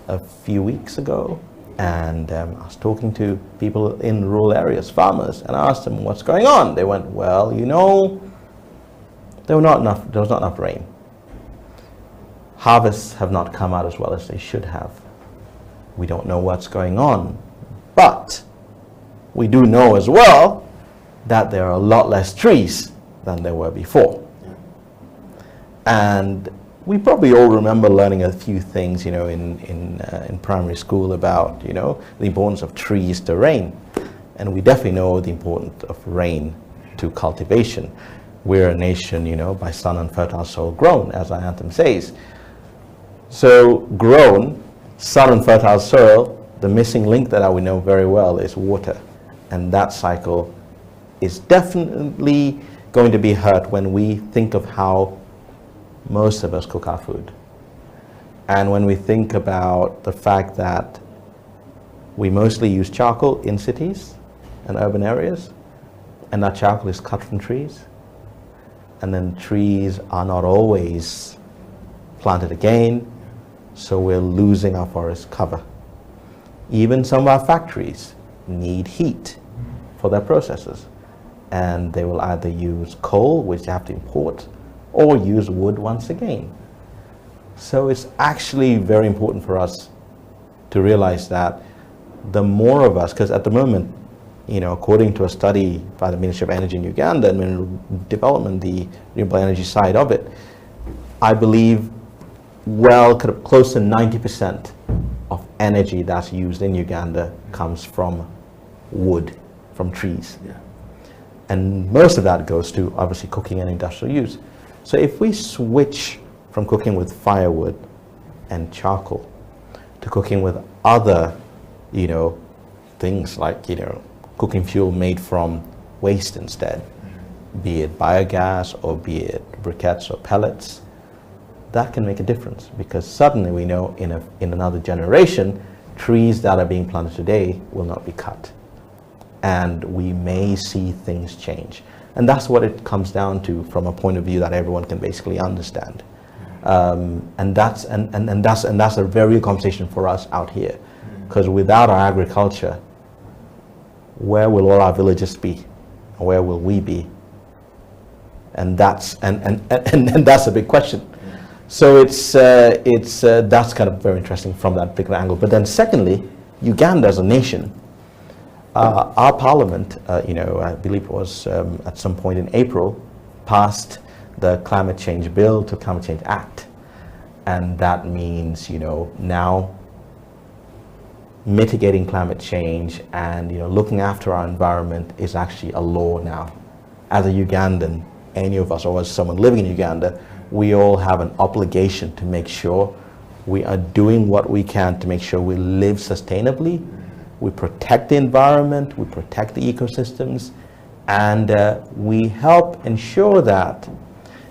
a few weeks ago, and I was talking to people in rural areas, farmers, and I asked them what's going on. They went, well, there was not enough rain. Harvests have not come out as well as they should have. We don't know what's going on, but we do know as well that there are a lot less trees than there were before. And we probably all remember learning a few things, in primary school about, the importance of trees to rain. And we definitely know the importance of rain to cultivation. We're a nation, by sun and fertile soil grown, as our anthem says. So grown, sun and fertile soil, the missing link that we know very well is water. And that cycle is definitely going to be hurt when we think of how most of us cook our food. And when we think about the fact that we mostly use charcoal in cities and urban areas, and that charcoal is cut from trees, and then trees are not always planted again, so we're losing our forest cover. Even some of our factories need heat for their processes, and they will either use coal, which they have to import, or use wood once again. So it's actually very important for us to realize that the more of us, because at the moment, according to a study by the Ministry of Energy in Uganda and Mineral Development, the renewable energy side of it, I believe close to 90% of energy that's used in Uganda comes from wood, from trees. Yeah. And most of that goes to obviously cooking and industrial use. So if we switch from cooking with firewood and charcoal to cooking with other, things like, cooking fuel made from waste instead, be it biogas or be it briquettes or pellets, that can make a difference, because suddenly we know in another generation, trees that are being planted today will not be cut. And we may see things change. And that's what it comes down to from a point of view that everyone can basically understand. And that's a very real conversation for us out here. Because without our agriculture, where will all our villages be? And where will we be? And that's a big question. So it's that's kind of very interesting from that particular angle. But then secondly, Uganda as a nation, our parliament, I believe it was at some point in April, passed the Climate Change Bill to Climate Change Act. And that means, now mitigating climate change and, looking after our environment is actually a law now. As a Ugandan, any of us, or as someone living in Uganda, we all have an obligation to make sure we are doing what we can to make sure we live sustainably, we protect the environment, we protect the ecosystems, and we help ensure that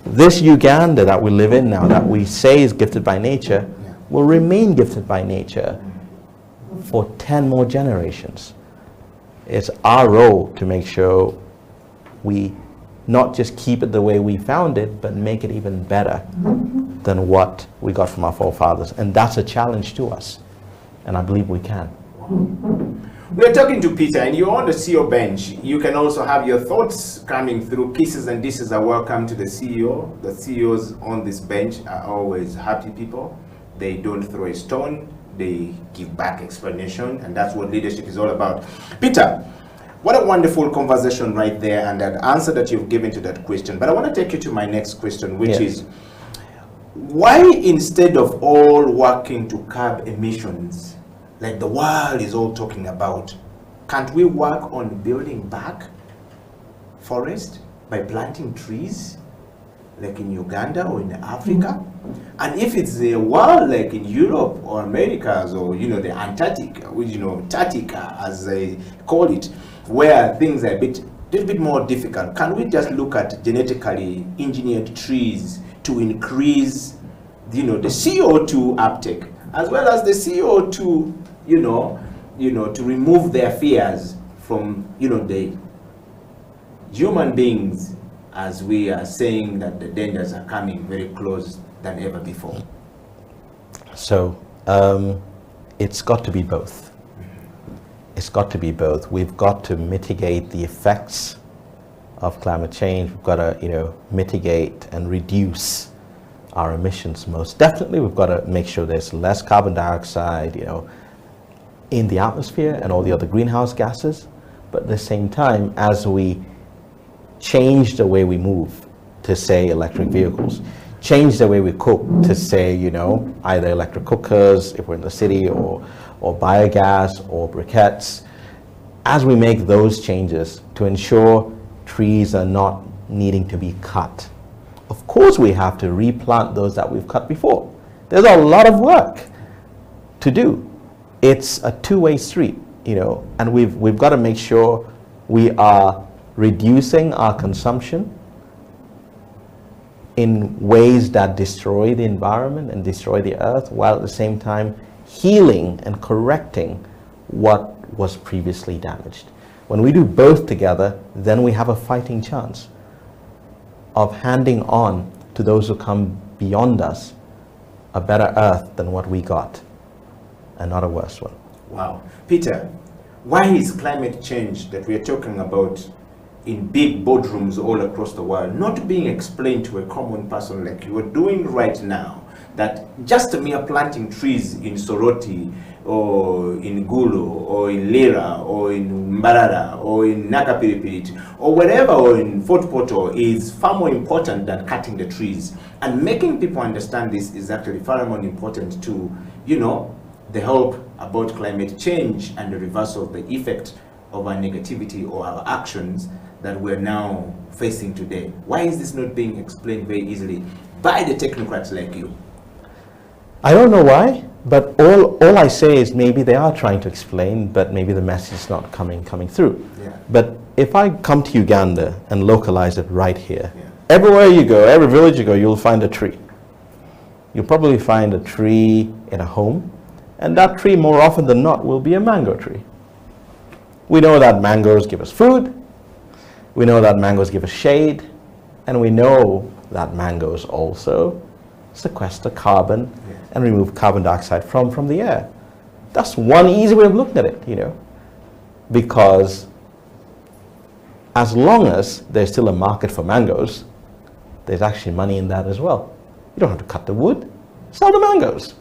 this Uganda that we live in now, that we say is gifted by nature, will remain gifted by nature for 10 more generations. It's our role to make sure we not just keep it the way we found it, but make it even better than what we got from our forefathers. And that's a challenge to us. And I believe we can. We're talking to Peter, and you're on the CEO bench. You can also have your thoughts coming through. Kisses and dishes are welcome to the CEO. The CEOs on this bench are always happy people. They don't throw a stone. They give back explanation, and that's what leadership is all about. Peter, what a wonderful conversation right there, and that answer that you've given to that question. But I want to take you to my next question, which is, why instead of all working to curb emissions, like the world is all talking about, can't we work on building back forest by planting trees, like in Uganda or in Africa? And if it's a world like in Europe or Americas or, the Antarctica, which, Antarctica as they call it, where things are a bit little bit more difficult. Can we just look at genetically engineered trees to increase, the CO2 uptake, as well as the CO2, to remove their fears from, the human beings, as we are saying that the dangers are coming very close than ever before? So it's got to be both. It's got to be both. We've got to mitigate the effects of climate change. We've got to, mitigate and reduce our emissions. Most definitely, we've got to make sure there's less carbon dioxide, in the atmosphere and all the other greenhouse gases. But at the same time, as we change the way we move to, say, electric vehicles, change the way we cook to, say, either electric cookers if we're in the city, or biogas or briquettes, as we make those changes to ensure trees are not needing to be cut. Of course, we have to replant those that we've cut before. There's a lot of work to do. It's a two-way street, and we've got to make sure we are reducing our consumption in ways that destroy the environment and destroy the earth, while at the same time healing and correcting what was previously damaged. When we do both together, then we have a fighting chance of handing on to those who come beyond us a better earth than what we got, and not a worse one. Wow. Peter, why is climate change that we are talking about in big boardrooms all across the world not being explained to a common person like you are doing right now? That just a mere planting trees in Soroti, or in Gulu, or in Lira, or in Mbarara, or in Nakapiripirit, or wherever, or in Fort Portal, is far more important than cutting the trees. And making people understand this is actually far more important to, the help about climate change and the reversal of the effect of our negativity or our actions that we're now facing today. Why is this not being explained very easily by the technocrats like you? I don't know why, but all I say is maybe they are trying to explain, but maybe the message is not coming through. Yeah. But if I come to Uganda and localize it right here, everywhere you go, every village you go, you'll find a tree. You'll probably find a tree in a home, and that tree more often than not will be a mango tree. We know that mangoes give us food, we know that mangoes give us shade, and we know that mangoes also sequester carbon and remove carbon dioxide from the air. That's one easy way of looking at it, because as long as there's still a market for mangoes, there's actually money in that as well. You don't have to cut the wood, sell the mangoes.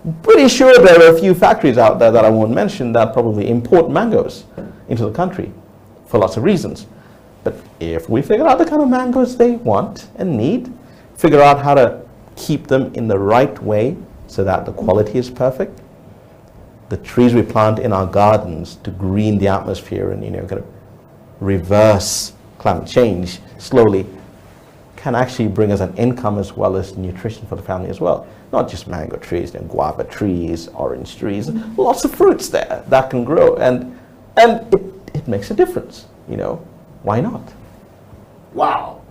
I'm pretty sure there are a few factories out there that I won't mention that probably import mangoes into the country for lots of reasons. But if we figure out the kind of mangoes they want and need, figure out how to keep them in the right way so that the quality is perfect, the trees we plant in our gardens to green the atmosphere and kind of reverse climate change slowly can actually bring us an income as well as nutrition for the family as well. Not just mango trees, guava trees, orange trees, lots of fruits there that can grow, and it makes a difference. Why not? Wow.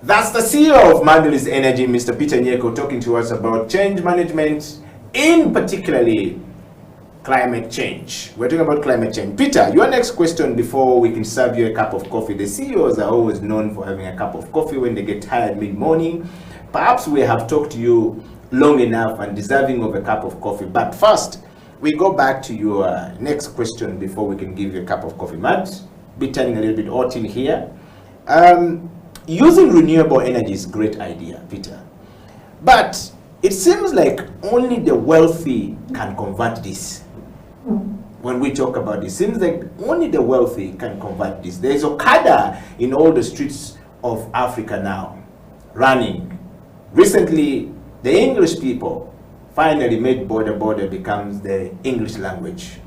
That's the CEO of Mandal's Energy, Mr. Peter Nyeko, talking to us about change management, in particularly climate change. We're talking about climate change. Peter, your next question before we can serve you a cup of coffee. The CEOs are always known for having a cup of coffee when they get tired mid-morning. Perhaps we have talked to you long enough and deserving of a cup of coffee. But first, we go back to your next question before we can give you a cup of coffee. Matt, be turning a little bit hot in here. Using renewable energy is a great idea, Peter. But it seems like only the wealthy can convert this. When we talk about this, it seems like only the wealthy can convert this. There is Okada in all the streets of Africa now, running. Recently, the English people finally made border becomes the English language.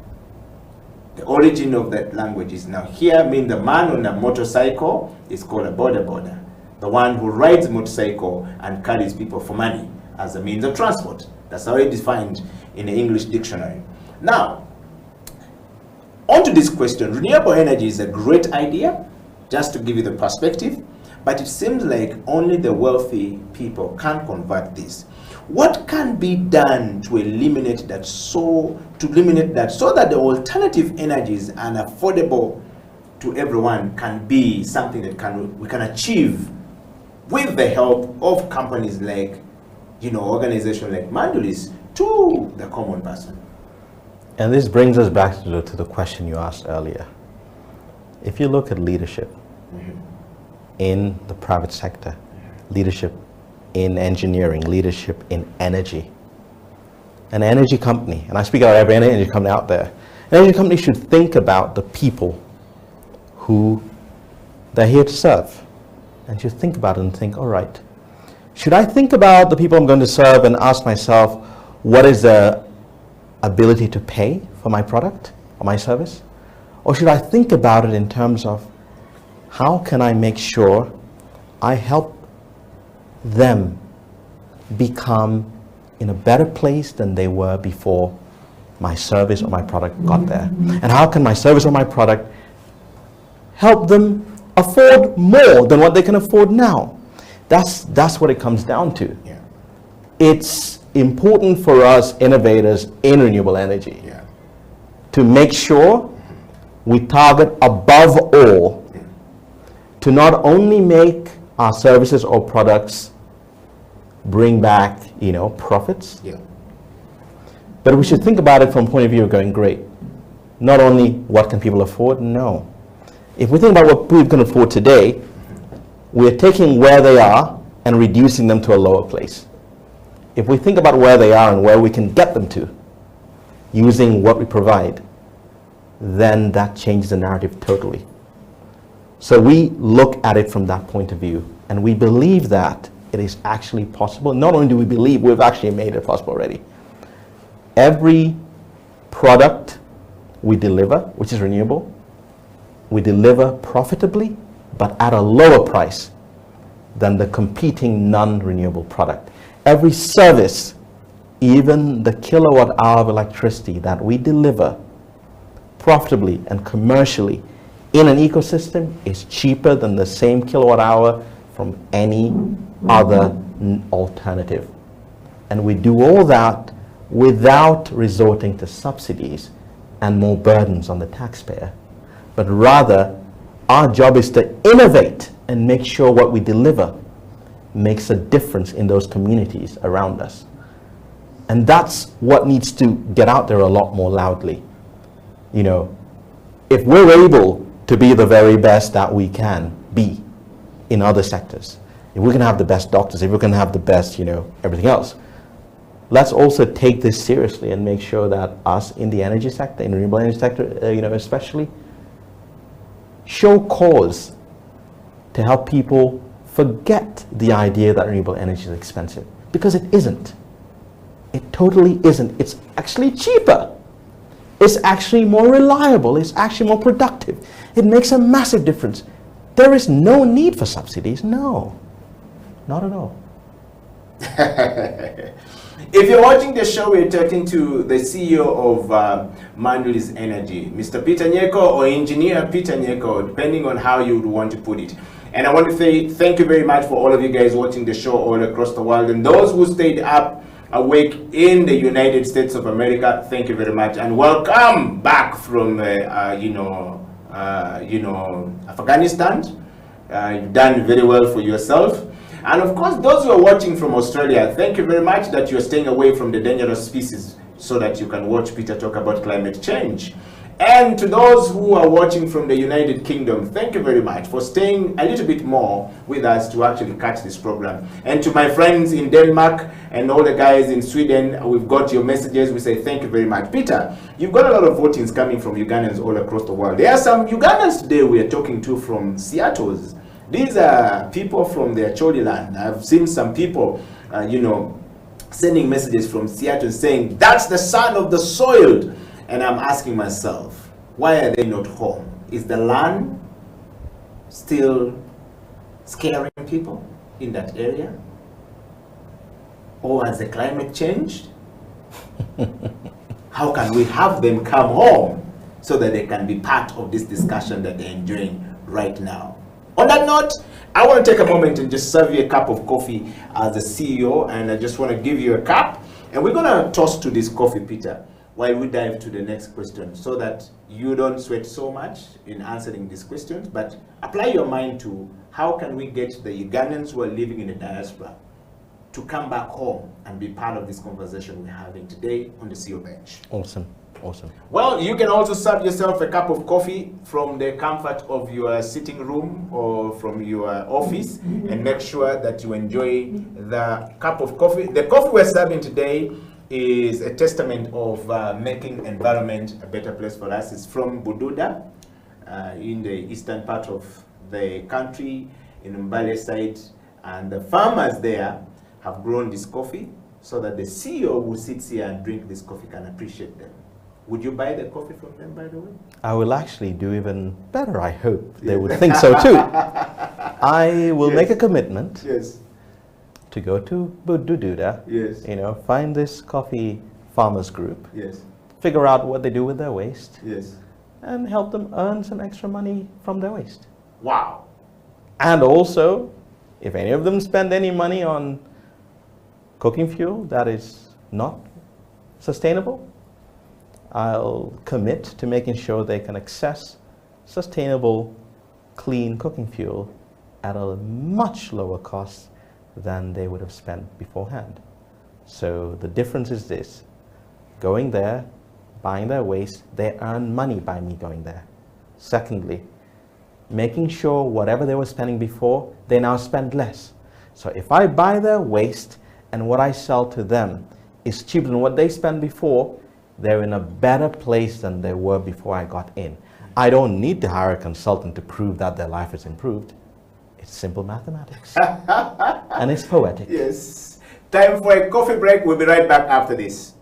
The origin of that language is now here, meaning the man on a motorcycle is called a border. The one who rides motorcycle and carries people for money as a means of transport. That's already defined in the English dictionary. Now, On to this question, renewable energy is a great idea, just to give you the perspective, but it seems like only the wealthy people can convert this. What can be done to eliminate that so that the alternative energies and affordable to everyone can be something that we can achieve with the help of companies like, organizations like Mandulis to the common person? And this brings us back to the question you asked earlier. If you look at leadership in the private sector, leadership in engineering, leadership in energy, an energy company, and I speak about every energy company out there, an energy company should think about the people who they're here to serve, and should think about it and think, all right, should I think about the people I'm going to serve and ask myself, what is the ability to pay for my product or my service? Or should I think about it in terms of how can I make sure I help them become in a better place than they were before my service or my product got there? And how can my service or my product help them afford more than what they can afford now? That's what it comes down to. Yeah. It's important for us innovators in renewable energy to make sure we target above all to not only make our services or products bring back, profits, but we should think about it from a point of view of going, great, not only what can people afford, no. If we think about what people can afford today, we're taking where they are and reducing them to a lower place. If we think about where they are and where we can get them to using what we provide, then that changes the narrative totally. So we look at it from that point of view, and we believe that it is actually possible. Not only do we believe, we've actually made it possible already. Every product we deliver, which is renewable, we deliver profitably, but at a lower price than the competing non-renewable product. Every service, even the kilowatt hour of electricity that we deliver profitably and commercially in an ecosystem is cheaper than the same kilowatt hour from any other alternative. And we do all that without resorting to subsidies and more burdens on the taxpayer. But rather, our job is to innovate and make sure what we deliver makes a difference in those communities around us. And that's what needs to get out there a lot more loudly. If we're able to be the very best that we can be in other sectors, if we can have the best doctors, if we can have the best, everything else, let's also take this seriously and make sure that us in the energy sector, in the renewable energy sector, especially, show cause to help people forget the idea that renewable energy is expensive, because it isn't. It totally isn't. It's actually cheaper. It's actually more reliable. It's actually more productive. It makes a massive difference. There is no need for subsidies. No, not at all. If you're watching the show, we're talking to the CEO of Mandulis Energy, Mr. Peter Nyeko, or Engineer Peter Nyeko, depending on how you would want to put it. And I want to say thank you very much for all of you guys watching the show all across the world, and those who stayed up awake in the United States of America, thank you very much, and welcome back from Afghanistan. You've done very well for yourself. And of course, those who are watching from Australia, thank you very much that you're staying away from the dangerous species so that you can watch Peter talk about climate change. And to those who are watching from the United Kingdom, thank you very much for staying a little bit more with us to actually catch this program. And to my friends in Denmark and all the guys in Sweden, we've got your messages. We say thank you very much. Peter, you've got a lot of votings coming from Ugandans all across the world. There are some Ugandans today we are talking to from Seattle. These are people from their Choli land. I've seen some people, sending messages from Seattle saying, that's the son of the soil. And I'm asking myself, why are they not home? Is the land still scaring people in that area? Or has the climate changed? How can we have them come home so that they can be part of this discussion that they're enjoying right now. On that note, I want to take a moment and just serve you a cup of coffee as the CEO, and I just want to give you a cup, and we're going to toast to this coffee, Peter, while we dive to the next question, so that you don't sweat so much in answering these questions, but apply your mind to how can we get the Ugandans who are living in the diaspora to come back home and be part of this conversation we're having today on the CEO Bench. Awesome. Awesome. Well, you can also serve yourself a cup of coffee from the comfort of your sitting room or from your office, and make sure that you enjoy the cup of coffee. The coffee we're serving today is a testament of making environment a better place for us. It's from Bududa in the eastern part of the country, in Mbale side, and the farmers there have grown this coffee so that the CEO who sits here and drink this coffee can appreciate them. Would you buy the coffee from them, by the way? I will actually do even better, I hope. They would think so too. I will make a commitment to go to Bududa, find this coffee farmers group, figure out what they do with their waste, and help them earn some extra money from their waste. Wow. And also, if any of them spend any money on cooking fuel that is not sustainable, I'll commit to making sure they can access sustainable, clean cooking fuel at a much lower cost than they would have spent beforehand. So the difference is this: going there, buying their waste, they earn money by me going there. Secondly, making sure whatever they were spending before, they now spend less. So if I buy their waste and what I sell to them is cheaper than what they spent before, they're in a better place than they were before I got in. I don't need to hire a consultant to prove that their life is improved. It's simple mathematics. And it's poetic. Yes. Time for a coffee break. We'll be right back after this.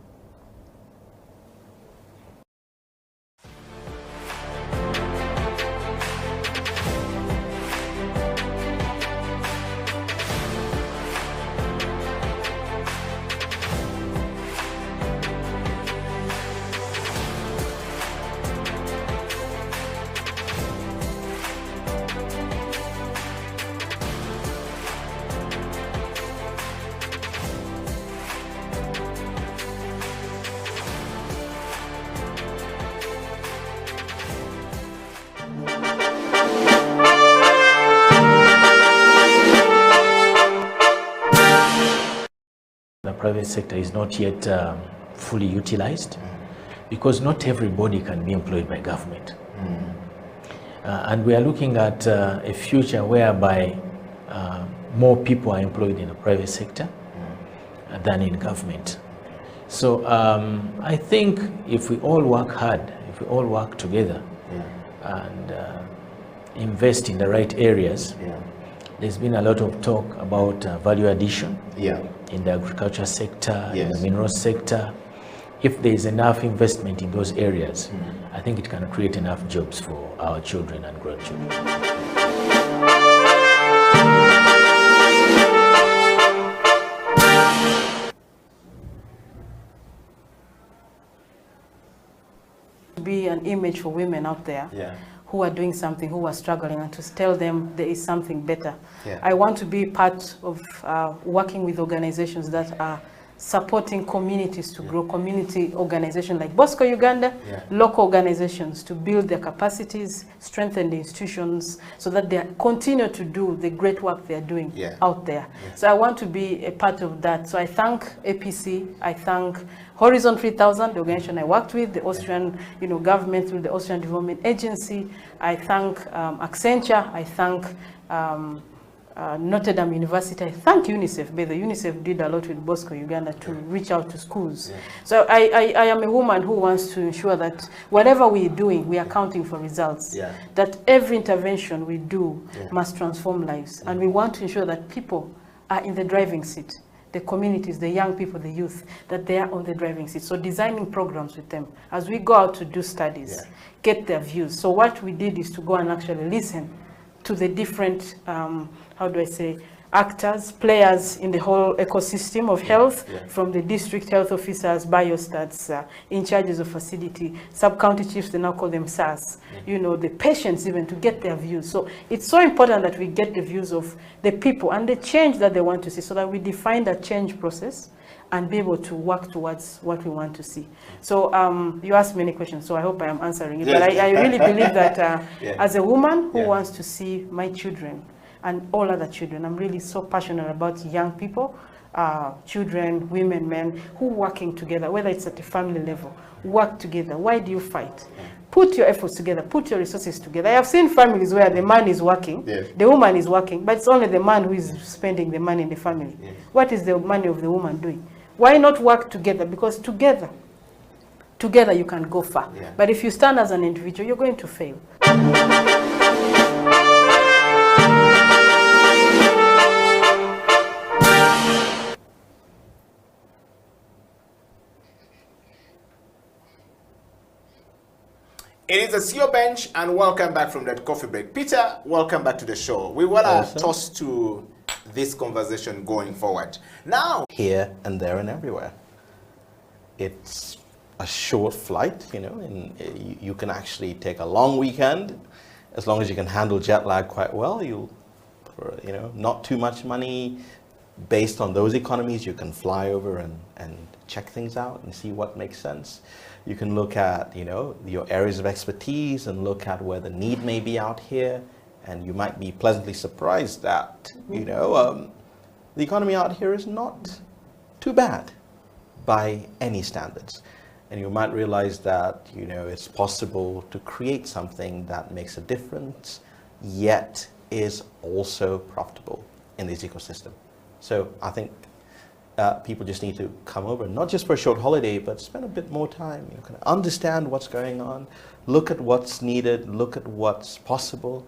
The private sector is not yet fully utilized because not everybody can be employed by government. And we are looking at a future whereby more people are employed in the private sector than in government. So I think if we all work hard, if we all work together and invest in the right areas, there's been a lot of talk about value addition in the agriculture sector, in the mineral sector. If there is enough investment in those areas, I think it can create enough jobs for our children and grandchildren. Be an image for women out there who are doing something, who are struggling, and to tell them there is something better. I want to be part of working with organizations that are supporting communities to grow, community organizations like Bosco Uganda, local organizations to build their capacities, strengthen the institutions so that they continue to do the great work they're doing out there. So I want to be a part of that. So I thank APC, I thank Horizon 3000, the organization I worked with, the Austrian government through the Austrian Development Agency. I thank Accenture, I thank Notre Dame University. I thank UNICEF, but the UNICEF did a lot with Bosco Uganda to reach out to schools. So I am a woman who wants to ensure that whatever we're doing, we are counting for results. That every intervention we do must transform lives. And we want to ensure that people are in the driving seat. The communities, the young people, the youth, that they are on the driving seat. So designing programs with them as we go out to do studies, get their views. So what we did is to go and actually listen to the different, how do I say, actors, players in the whole ecosystem of health, from the district health officers, biostats, in charges of facility, sub-county chiefs, they now call them SARS, you know, the patients even, to get their views. So it's so important that we get the views of the people and the change that they want to see, so that we define that change process and be able to work towards what we want to see. So you asked many questions, so I hope I am answering it. But I really believe that as a woman who wants to see my children and all other children, I'm really so passionate about young people, children, women, men, who working together, whether it's at the family level, work together. Why do you fight? Put your efforts together, put your resources together. I have seen families where the man is working, the woman is working, but it's only the man who is spending the money in the family. What is the money of the woman doing? Why not work together? Because together you can go far. But if you stand as an individual, you're going to fail. It is the CEO Bench, and welcome back from that coffee break. Peter, welcome back to the show. We want to toss to this conversation going forward. Now, here and there and everywhere. It's a short flight, you know, and you can actually take a long weekend as long as you can handle jet lag quite well. For, you know, not too much money. Based on those economies, you can fly over and check things out and see what makes sense. You can look at, you know, your areas of expertise and look at where the need may be out here, and you might be pleasantly surprised that, you know, the economy out here is not too bad by any standards. And you might realize that, you know, it's possible to create something that makes a difference, yet is also profitable in this ecosystem. So I think people just need to come over, not just for a short holiday, but spend a bit more time, you know, kind of understand what's going on, look at what's needed, look at what's possible.